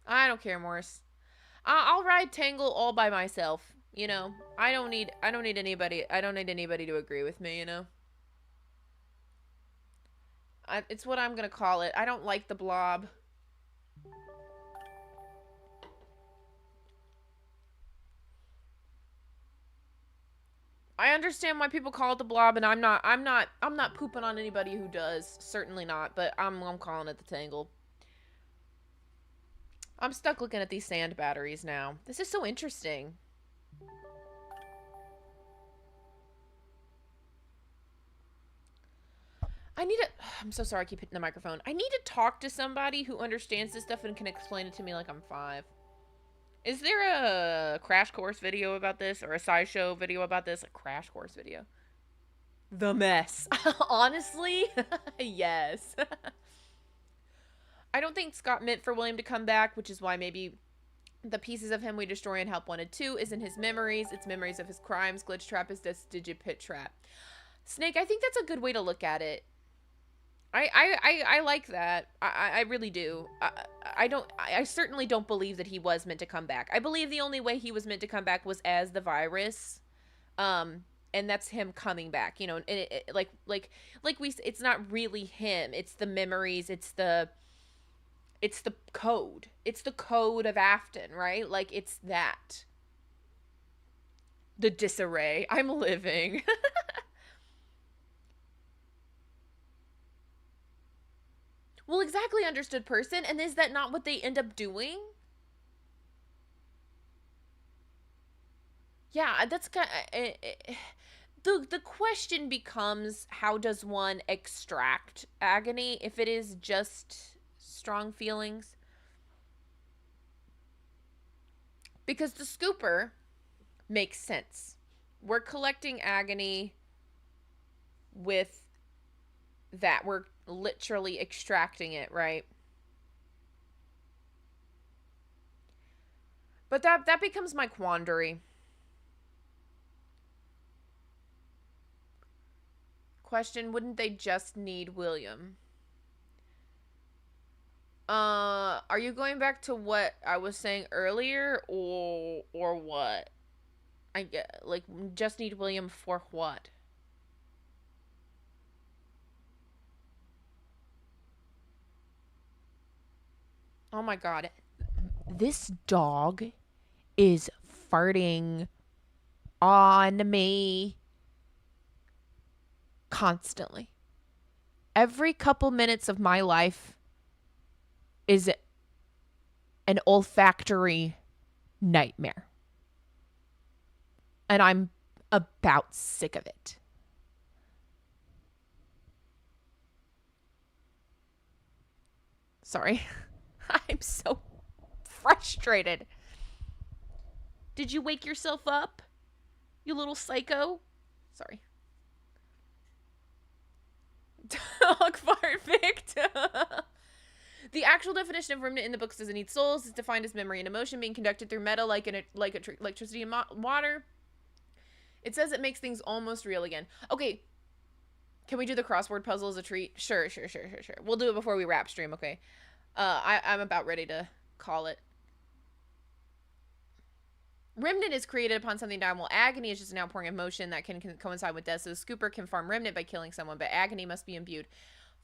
I don't care, Morris. I'll ride Tangle all by myself. You know, I don't need anybody. I don't need anybody to agree with me. You know, it's what I'm gonna call it. I don't like the Blob. I understand why people call it the Blob, and I'm not pooping on anybody who does. Certainly not. But I'm calling it the Tangle. I'm stuck looking at these sand batteries now. This is so interesting. I need to. I'm so sorry I keep hitting the microphone. I need to talk to somebody who understands this stuff and can explain it to me like I'm 5. Is there a crash course video about this or a SciShow video about this? A crash course video. The mess. Honestly, yes. I don't think Scott meant for William to come back, which is why maybe the pieces of him we destroy in Help Wanted 2 isn't his memories. It's memories of his crimes. Glitch Trap is this Digipit Trap. Snake, I think that's a good way to look at it. I like that. I really do. I certainly don't believe that he was meant to come back. I believe the only way he was meant to come back was as the virus. And that's him coming back, you know, and it's not really him. It's the memories, it's the code. It's the code of Afton, right? Like it's that. The disarray I'm living. Well, exactly, understood person. And is that not what they end up doing? Yeah, that's kind of, the question becomes, how does one extract agony if it is just strong feelings? Because the scooper makes sense. We're collecting agony with that. We're literally extracting it, right? But that becomes my quandary. Question, wouldn't they just need William? Are you going back to what I was saying earlier, or what? I get, like, just need William for what? Oh my god. This dog is farting on me constantly. Every couple minutes of my life is an olfactory nightmare. And I'm about sick of it. Sorry. I'm so frustrated. Did you wake yourself up? You little psycho? Sorry. Dog fart victim. The actual definition of remnant in the books doesn't need souls. It's defined as memory and emotion being conducted through metal like electricity and water. It says it makes things almost real again. Okay. Can we do the crossword puzzle as a treat? Sure. We'll do it before we wrap stream, okay? I'm about ready to call it. Remnant is created upon something dying, while agony is just an outpouring of motion that can coincide with death. So the scooper can farm remnant by killing someone, but agony must be imbued.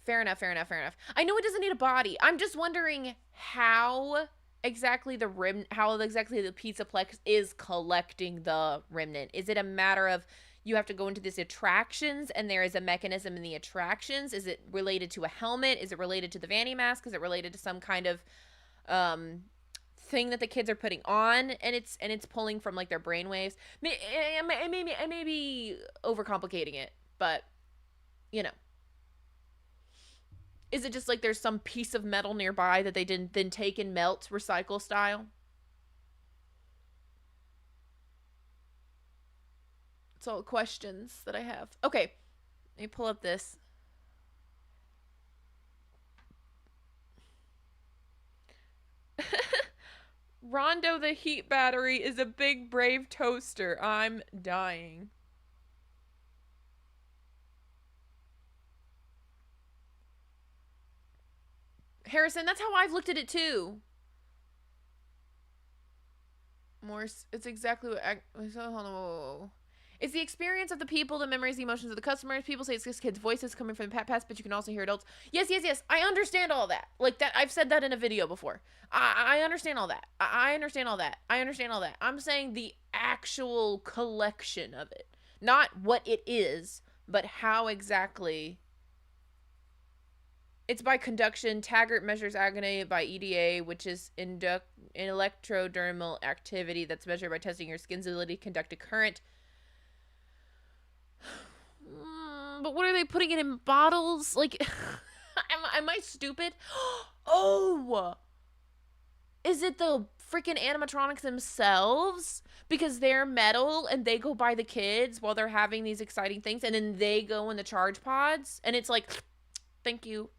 Fair enough. I know it doesn't need a body. I'm just wondering how exactly the Pizzaplex is collecting the remnant. Is it a matter of you have to go into these attractions and there is a mechanism in the attractions? Is it related to a helmet? Is it related to the Vanny mask? Is it related to some kind of thing that the kids are putting on, and it's pulling from like their brainwaves? I may be overcomplicating it, but you know. Is it just like there's some piece of metal nearby that they didn't then take and melt recycle style? It's all questions that I have. Okay, let me pull up this. Rondo the heat battery is a big brave toaster. I'm dying. Harrison, that's how I've looked at it too. more. It's exactly what. So, hold on. Whoa. It's the experience of the people, the memories, the emotions of the customers. People say it's just kids' voices coming from the past, but you can also hear adults. Yes, yes, yes. I understand all that. Like that, I've said that in a video before. I understand all that. I understand all that. I understand all that. I'm saying the actual collection of it, not what it is, but how exactly. It's by conduction. Taggart measures agony by EDA, which is electrodermal activity that's measured by testing your skin's ability to conduct a current. But what are they putting it in bottles? Like, am I stupid? Oh, is it the freaking animatronics themselves? Because they're metal and they go by the kids while they're having these exciting things, and then they go in the charge pods, and it's like, thank you.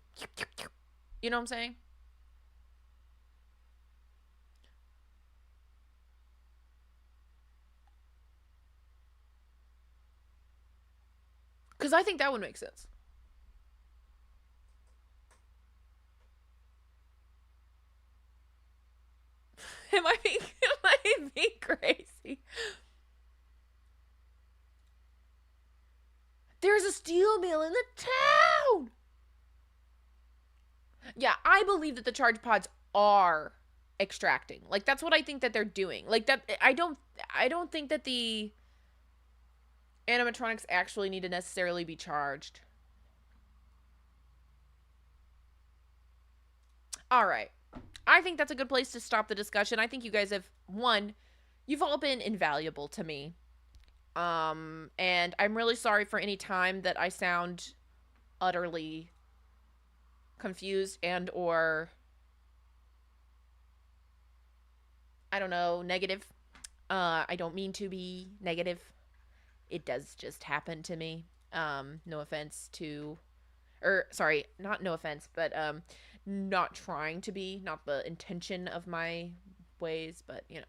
You know what I'm saying? Because I think that would make sense. Am I being crazy? There's a steel mill in the town. Yeah, I believe that the charge pods are extracting. Like that's what I think that they're doing. Like that I don't think that the animatronics actually need to necessarily be charged. All right. I think that's a good place to stop the discussion. I think you guys have you've all been invaluable to me. And I'm really sorry for any time that I sound utterly confused and or I don't know, negative. I don't mean to be negative. It does just happen to me. No offense to or sorry, not no offense, but not trying to be, not the intention of my ways, but you know.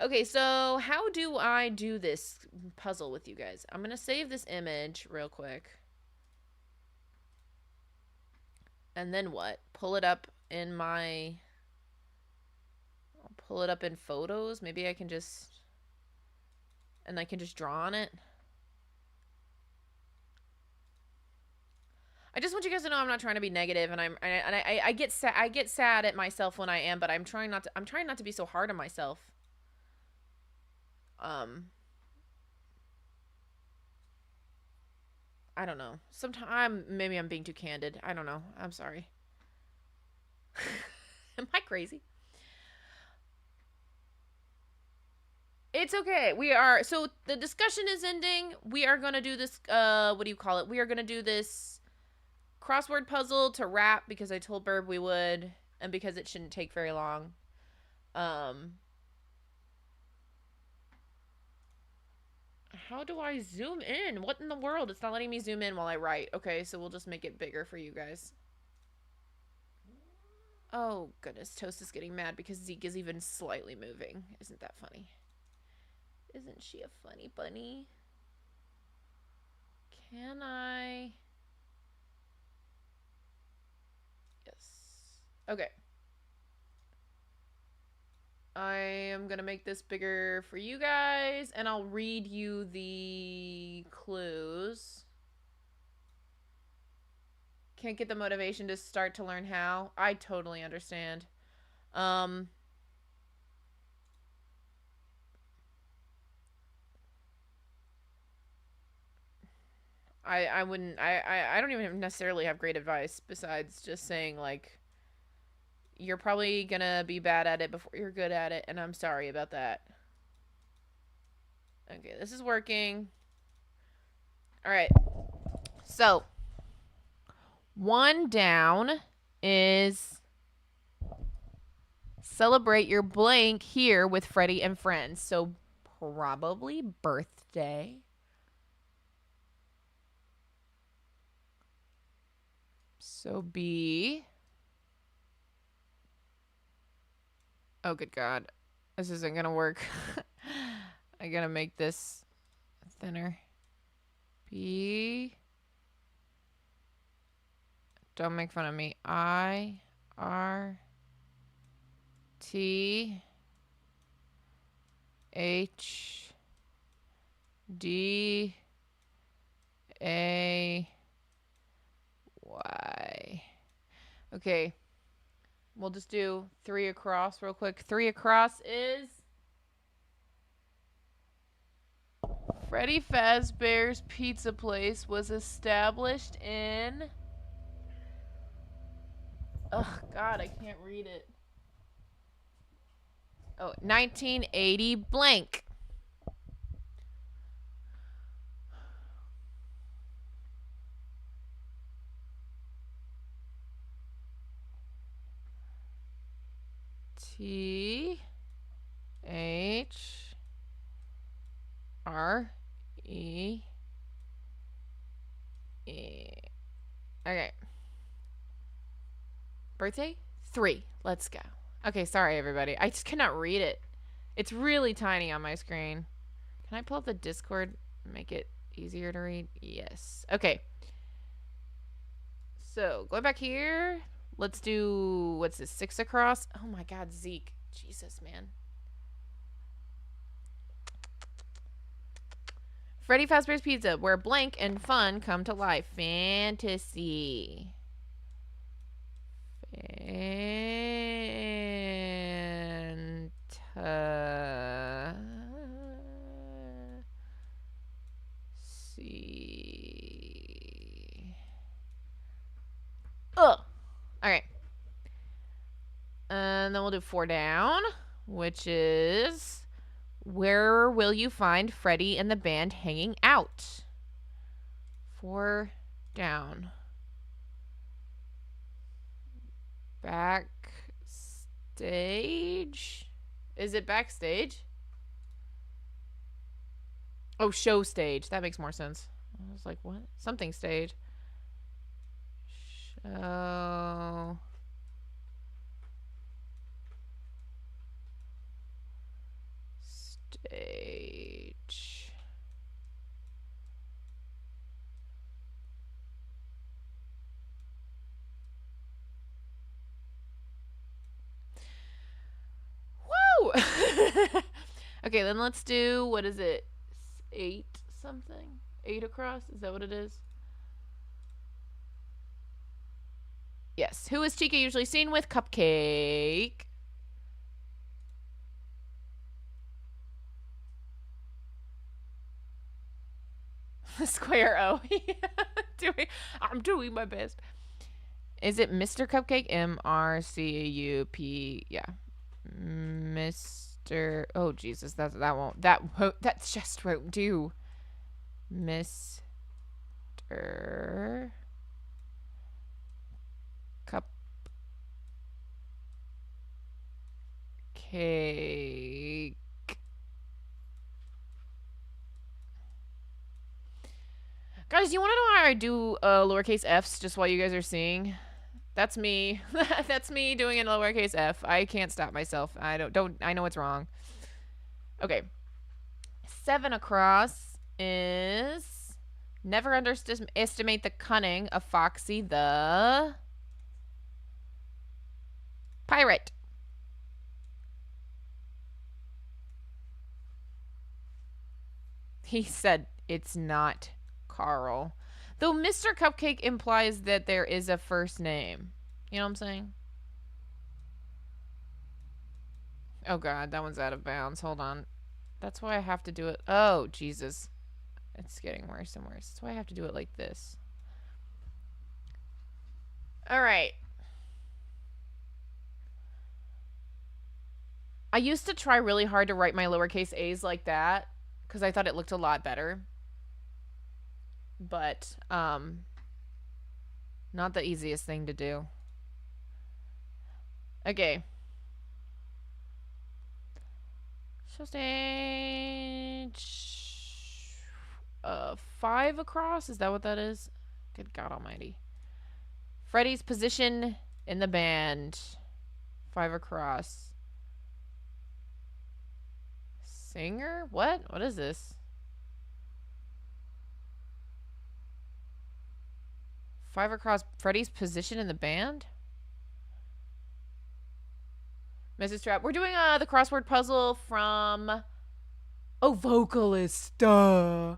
Okay, so how do I do this puzzle with you guys? I'm going to save this image real quick. And then what? Pull it up in my I'll pull it up in photos. Maybe I can just and I can just draw on it. I just want you guys to know I'm not trying to be negative, and I get sad at myself when I am, but I'm trying not to be so hard on myself. I don't know. Sometimes maybe I'm being too candid. I don't know. I'm sorry. Am I crazy? It's okay. So the discussion is ending. We are going to do this what do you call it? We are going to do this crossword puzzle to wrap because I told Burb we would and because it shouldn't take very long. How do I zoom in? What in the world? It's not letting me zoom in while I write. Okay, so we'll just make it bigger for you guys. Oh, goodness. Toast is getting mad because Zeke is even slightly moving. Isn't that funny? Isn't she a funny bunny? Can I? Yes. Okay. I am going to make this bigger for you guys, and I'll read you the clues. Can't get the motivation to start to learn how. I totally understand. I wouldn't I don't even necessarily have great advice besides just saying like you're probably gonna be bad at it before you're good at it, and I'm sorry about that. Okay, this is working. Alright. So one down is celebrate your blank here with Freddie and friends. So probably birthday. So B. Oh, good God. This isn't going to work. I got to make this thinner. B. Don't make fun of me. I. R. T. H D A Y. Okay. We'll just do 3 across real quick. 3 across is Freddy Fazbear's Pizza Place was established in... Ugh, God, I can't read it. Oh, 1980 blank. T H R E E. Okay. Birthday? 3. Let's go. Okay, sorry everybody. I just cannot read it. It's really tiny on my screen. Can I pull up the Discord and make it easier to read? Yes. Okay. So, going back here, let's do, what's this, 6 across? Oh my god, Zeke. Jesus, man. Freddy Fazbear's Pizza, where blank and fun come to life. Fantasy. See. Ugh. Alright. And then we'll do 4 down, which is... Where will you find Freddy and the band hanging out? 4 down. Backstage? Is it backstage? Oh, show stage. That makes more sense. I was like, what? Something stage. Show stage. Woo! Okay, then let's do, what is it? 8 something? 8 across? Is that what it is? Yes. Who is Chica usually seen with? Cupcake. Square O. I'm doing my best. Is it Mr. Cupcake? MRCUP. Yeah. Mr. Oh Jesus, that won't that just won't do. Mr. Cupcake. Guys, you want to know how I do lowercase f's just while you guys are seeing? That's me. That's me doing a lowercase f. I can't stop myself. I know it's wrong. Okay. 7 across is never underestimate the cunning of Foxy the pirate. He said it's not Carl. Though Mr. Cupcake implies that there is a first name. You know what I'm saying? Oh god, that one's out of bounds. Hold on. That's why I have to do it. Oh, Jesus. It's getting worse and worse. That's why I have to do it like this. Alright. I used to try really hard to write my lowercase a's like that because I thought it looked a lot better. But, not the easiest thing to do. Okay. Show stage 5 across? Is that what that is? Good God almighty. Freddy's position in the band. 5 across. Singer? What? What is this? 5 across. Freddy's position in the band? Mrs. Trap. We're doing the crossword puzzle from Oh, vocalist. Duh.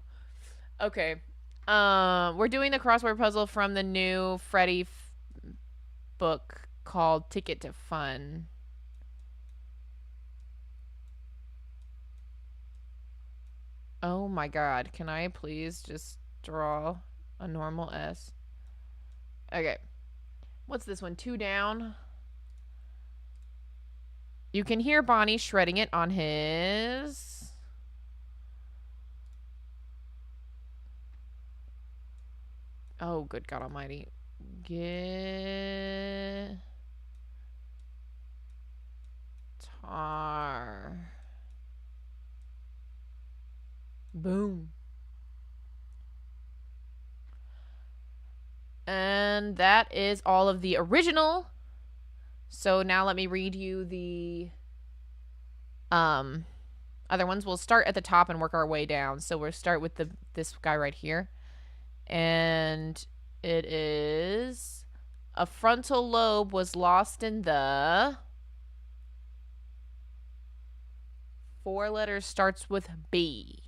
Okay. We're doing the crossword puzzle from the new Freddy book called Ticket to Fun. Oh my god. Can I please just draw a normal S? Okay. What's this one? 2 down. You can hear Bonnie shredding it on his... Oh, good God almighty. Guitar. Boom. And that is all of the original. So now let me read you the other ones. We'll start at the top and work our way down. So we'll start with this guy right here. And it is a frontal lobe was lost in the 4 letters starts with B.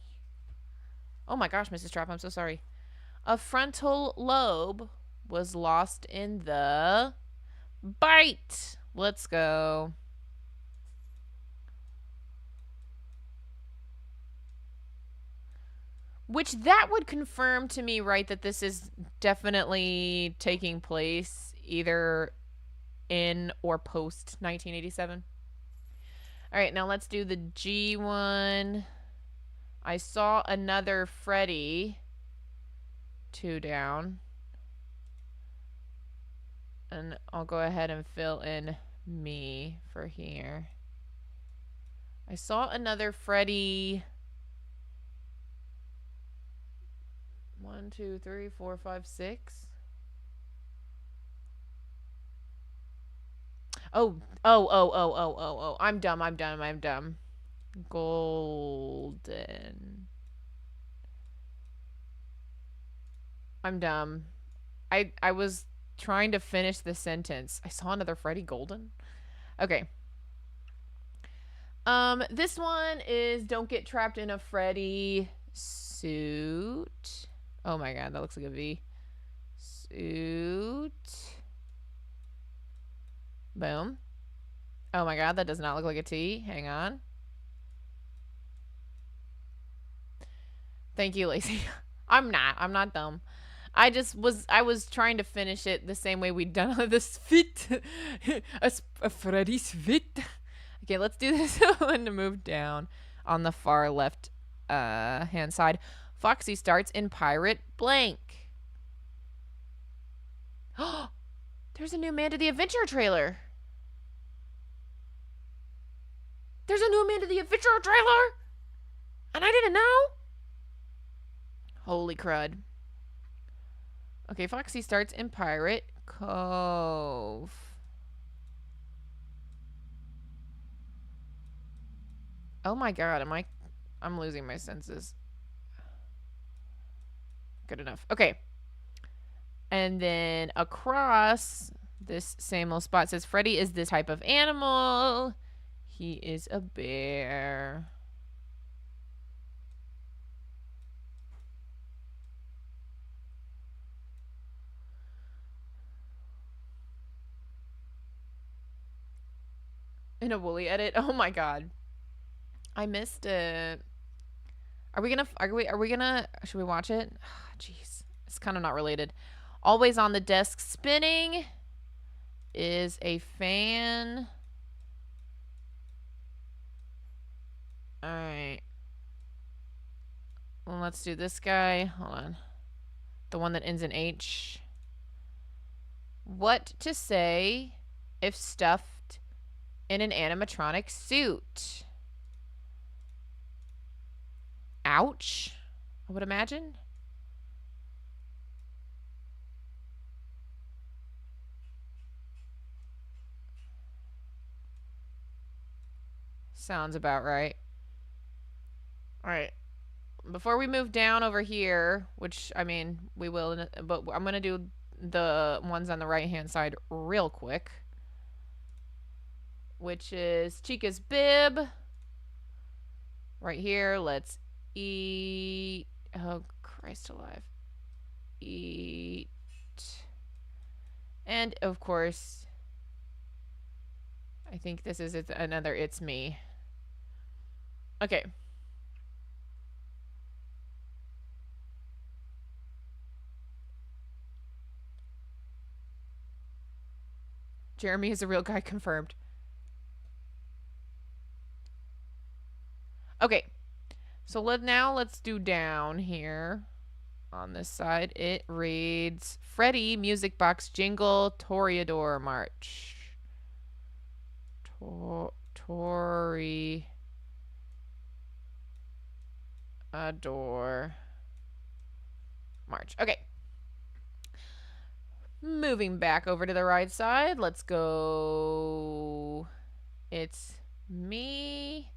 Oh my gosh, Mrs. Trapp, I'm so sorry. A frontal lobe was lost in the bite. Let's go. Which that would confirm to me, right, that this is definitely taking place either in or post 1987. All right, now let's do the G one. I saw another Freddy. 2 down. And I'll go ahead and fill in me for here. I saw another Freddy. 1, 2, 3, 4, 5, 6. Oh. I'm dumb. Golden. I'm dumb. I was trying to finish the sentence. I saw another Freddy Golden. Okay. This one is don't get trapped in a Freddy suit. Oh my god, that looks like a V. Suit. Boom. Oh my god, that does not look like a T. Hang on. Thank you, Lacey. I'm not dumb. I was trying to finish it the same way we'd done this fit. a Freddy's fit. Okay, let's do this one to move down on the far left hand side. Foxy starts in Pirate Blank. There's a new Man to the Adventure trailer. There's a new Man to the Adventure trailer! And I didn't know? Holy crud. Okay, Foxy starts in Pirate Cove. Oh my god, I'm losing my senses. Good enough. Okay. And then across this same little spot says Freddy is this type of animal. He is a bear. In a woolly edit. Oh my god. I missed it. Are we gonna should we watch it? Jeez. It's kind of not related. Always on the desk spinning is a fan. Alright. Well, let's do this guy. Hold on. The one that ends in H. What to say if stuffed in an animatronic suit? Ouch, I would imagine. Sounds about right. All right. Before we move down over here, which, I mean, we will, but I'm going to do the ones on the right-hand side real quick. Which is Chica's bib. Right here, let's eat. Oh, Christ alive. Eat. And, of course, I think this is another it's me. Okay. Jeremy is a real guy, confirmed. Okay. So let's do down here. On this side, it reads Freddy Music Box Jingle Toreador March. Toreador March. Okay. Moving back over to the right side, let's go. It's me.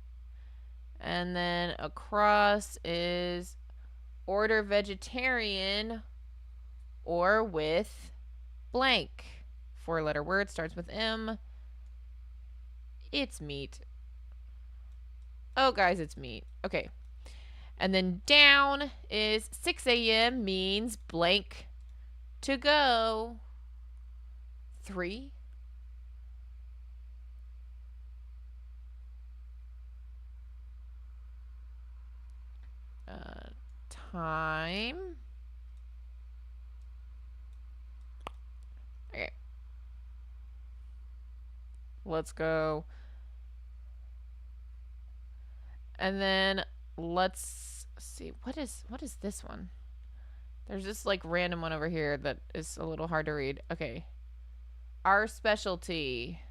And then across is order vegetarian or with blank. 4-letter word starts with M. It's meat. Oh, guys, it's meat. Okay. And then down is 6 a.m. means blank to go. 3. Time. Okay. Let's go. And then let's see. What is this one? There's this like random one over here that is a little hard to read. Okay. Our specialty.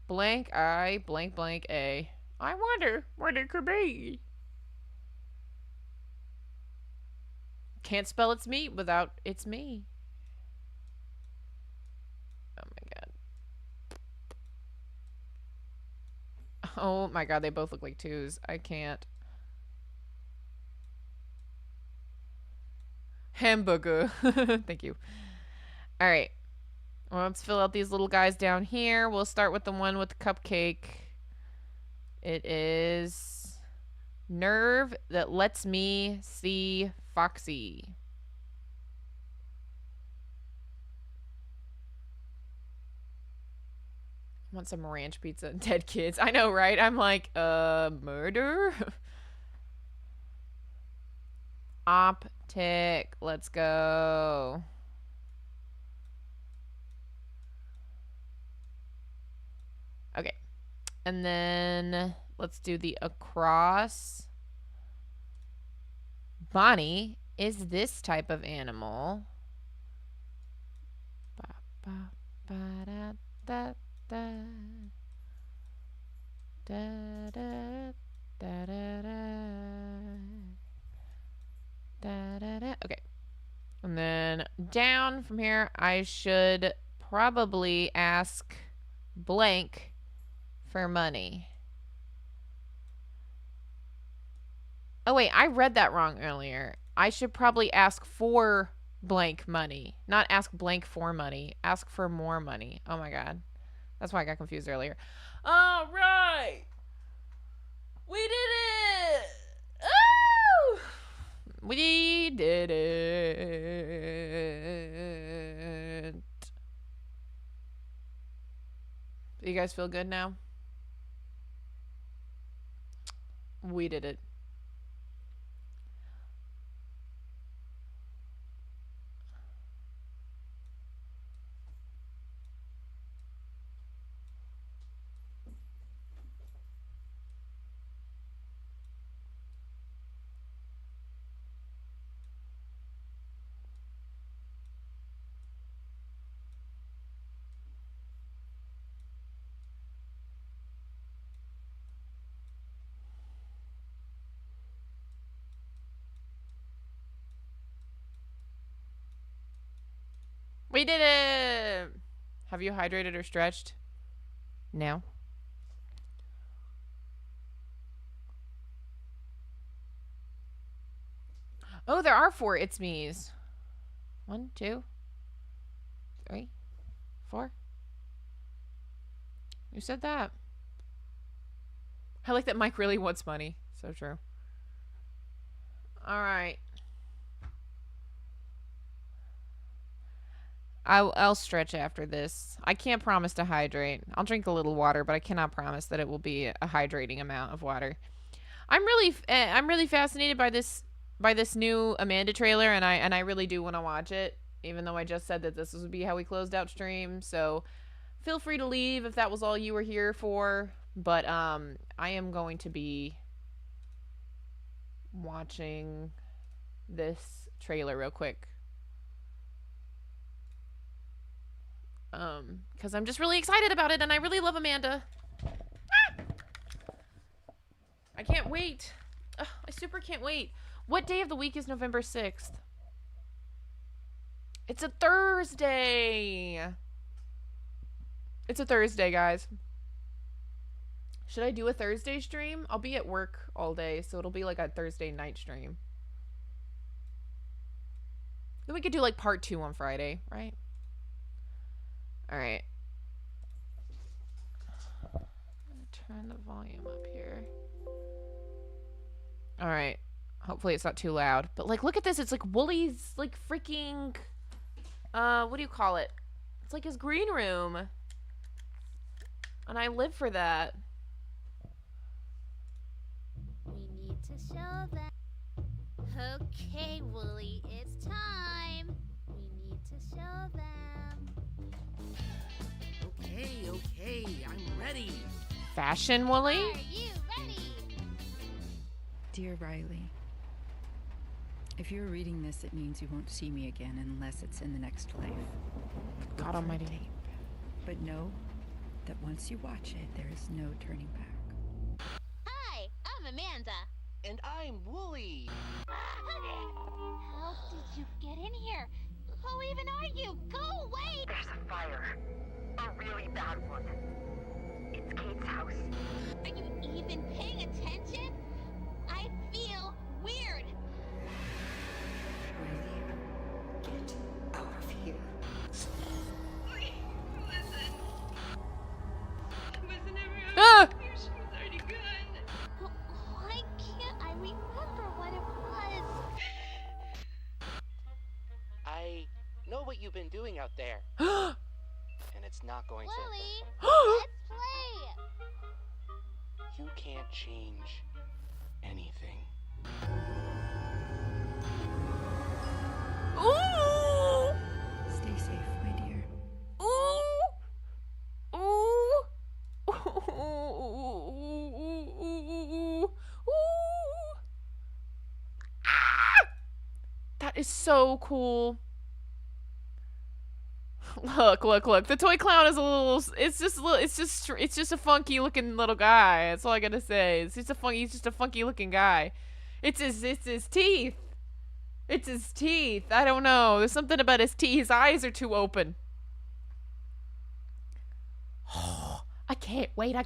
Blank I, blank blank A. I wonder what it could be. Can't spell it's meat without it's me. Oh my god. Oh my god, they both look like 2s. I can't. Hamburger. Thank you. Alright. Well, let's fill out these little guys down here. We'll start with the one with the cupcake. It is nerve that lets me see Foxy. I want some ranch pizza and dead kids. I know, right? I'm like, murder? Optic. Let's go. Okay. And then let's do the across. Bonnie is this type of animal. Ba, ba, ba, da, da, da. Da, da, da, da, da. Da, da, da. Okay. And then down from here, I should probably ask blank for money. Oh, wait, I read that wrong earlier. I should probably ask for blank money, not ask blank for money. Ask for more money. Oh my god. That's why I got confused earlier. All right. We did it. Oh! We did it. Do you guys feel good now? We did it. We did it. Have you hydrated or stretched? No. Oh, there are 4 it's me's. 1, 2, 3, 4. Who said that? I like that Mike really wants money. So true. All right. I'll stretch after this. I can't promise to hydrate. I'll drink a little water, but I cannot promise that it will be a hydrating amount of water. I'm really fascinated by this new Amanda trailer, and I really do want to watch it. Even though I just said that this would be how we closed out stream, so feel free to leave if that was all you were here for. But I am going to be watching this trailer real quick. Because I'm just really excited about it, and I really love Amanda. Ah! I can't wait. Ugh, I super can't wait. What day of the week is November 6th? It's a Thursday. It's a Thursday, guys. Should I do a Thursday stream? I'll be at work all day, so it'll be like a Thursday night stream. Then we could do like part 2 on Friday, right? Alright. I'm gonna turn the volume up here. Alright. Hopefully it's not too loud. But like, look at this. It's like Wooly's like freaking... what do you call it? It's like his green room. And I live for that. We need to show them. Okay, Wooly, it's time. We need to show them. Okay, I'm ready. Fashion Wooly? Are you ready? Dear Riley, if you're reading this, it means you won't see me again unless it's in the next life. God almighty. But know that once you watch it, there is no turning back. Hi, I'm Amanda. And I'm Wooly. How did you get in here? Who even are you? Go away! There's a fire. A really bad one. It's Kate's house. Are you even paying attention? I feel weird. Riley, get out of here. Listen. Wasn't everyone Ah! here? She was already gone. Why can't I remember what it was? I know what you've been doing out there, and it's not going so Wooly, good. let's play. You can't change anything. Ooh! Stay safe, my dear. Ooh! Ooh! Ooh! Ah! That is so cool. Look. The toy clown is a little. It's just a funky looking little guy. That's all I gotta say. He's just a funky looking guy. It's his teeth. It's his teeth. I don't know. There's something about his teeth. His eyes are too open. I can't wait.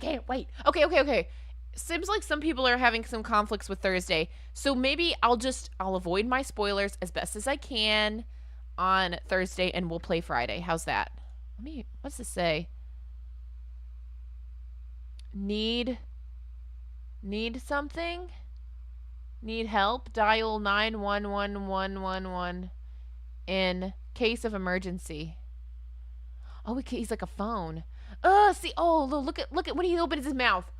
Okay. Seems like some people are having some conflicts with Thursday. So maybe I'll avoid my spoilers as best as I can on Thursday and we'll play Friday. How's that? What's this say? Need something? Need help? Dial 911111 in case of emergency. Oh, he's like a phone. See, look at when he opens his mouth.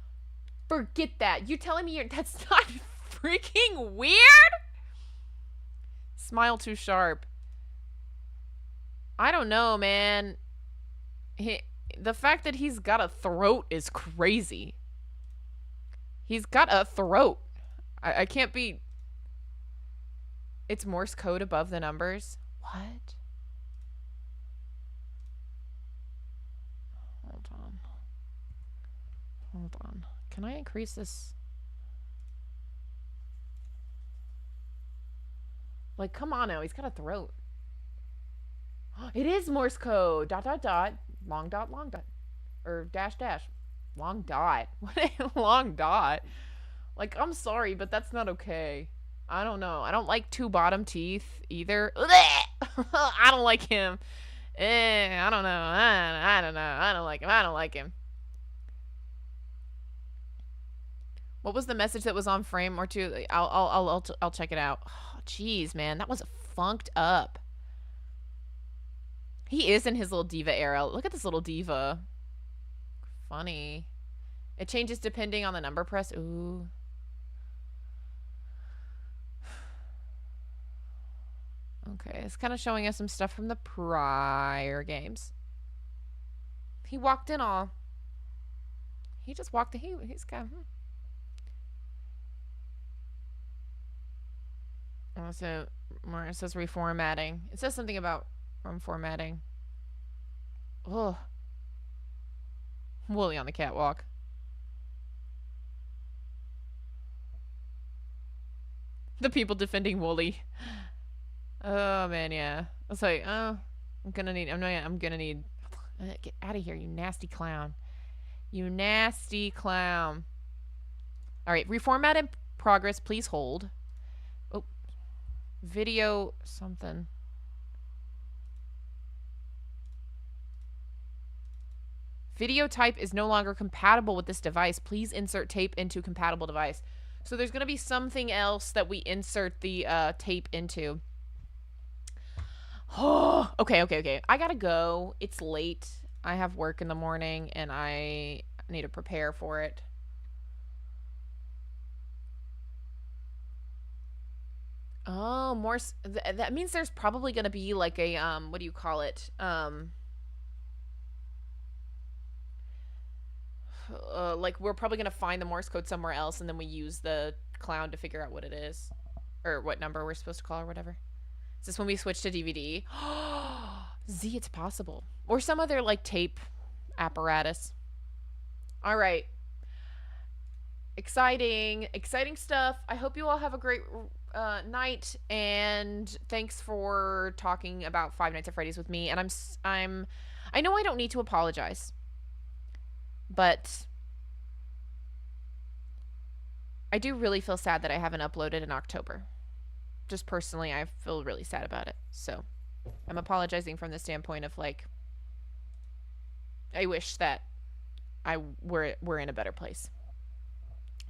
Forget that. You telling me that's not freaking weird? Smile too sharp. I don't know, man. The fact that he's got a throat is crazy. He's got a throat. I can't be... It's Morse code above the numbers? What? Hold on. Can I increase this? Like, come on now. He's got a throat. It is Morse code. ... Long dot. Or dash. Long dot. What a long dot. Like, I'm sorry, but that's not okay. I don't know. I don't like two bottom teeth either. I don't like him. I don't know. I don't know. I don't like him. What was the message that was on frame or two? I'll check it out. Oh, jeez, man, that was funked up. He is in his little diva era. Look at this little diva. Funny. It changes depending on the number press. Ooh. Okay, it's kind of showing us some stuff from the prior games. He walked in all. He just walked in. He's kind of... Oh, so it says reformatting. It says something about formatting. Ugh. Wooly on the catwalk. The people defending Wooly. Oh man, yeah. I was like, oh, I'm gonna need. Get out of here, you nasty clown. You nasty clown. All right, reformat in progress. Please hold. Oh, video something. Video type is no longer compatible with this device. Please insert tape into compatible device. So there's going to be something else that we insert the tape into. Oh, okay. I gotta go. It's late. I have work in the morning, and I need to prepare for it. Oh, more... that means there's probably going to be like a, what do you call it? Like, we're probably going to find the Morse code somewhere else, and then we use the clown to figure out what it is. Or what number we're supposed to call or whatever. Is this when we switch to DVD? Z, it's possible. Or some other, like, tape apparatus. All right. Exciting stuff. I hope you all have a great night, and thanks for talking about Five Nights at Freddy's with me. And I know I don't need to apologize, but I do really feel sad that I haven't uploaded in October. Just personally, I feel really sad about it. So I'm apologizing from the standpoint of, like, I wish that we're in a better place.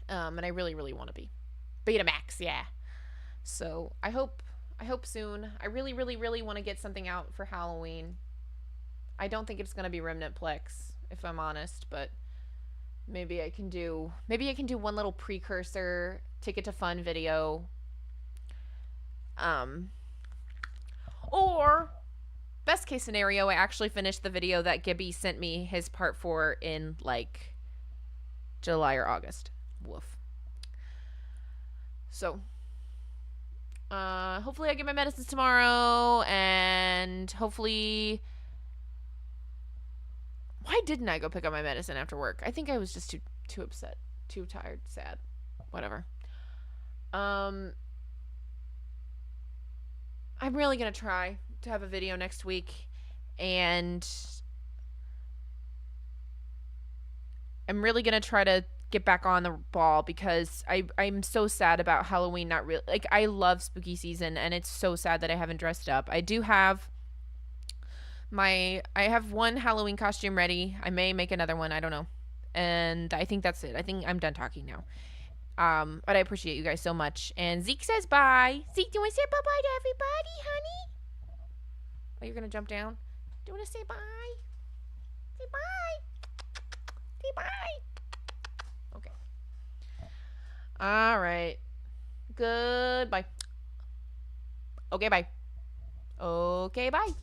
And I really, really want to be. Betamax, yeah. So I hope soon. I really, really, really want to get something out for Halloween. I don't think it's gonna be Remnant Plex, if I'm honest, but maybe I can do one little precursor Ticket to Fun video. Or best case scenario, I actually finished the video that Gibby sent me his part 4 in like July or August. Woof. So hopefully I get my medicines tomorrow, and hopefully... Why didn't I go pick up my medicine after work? I think I was just too upset, too tired, sad, whatever. I'm really gonna try to have a video next week, and I'm really gonna try to get back on the ball, because I'm so sad about Halloween not really... Like, I love spooky season, and it's so sad that I haven't dressed up. I do have I have one Halloween costume ready. I may make another one, I don't know. And I think that's it. I think I'm done talking now. But I appreciate you guys so much. And Zeke says bye. Zeke, do you want to say bye-bye to everybody, honey? Oh, you're gonna jump down? Do you want to say bye? Say bye. Say bye. Okay. All right. Goodbye. Okay, bye. Okay, bye.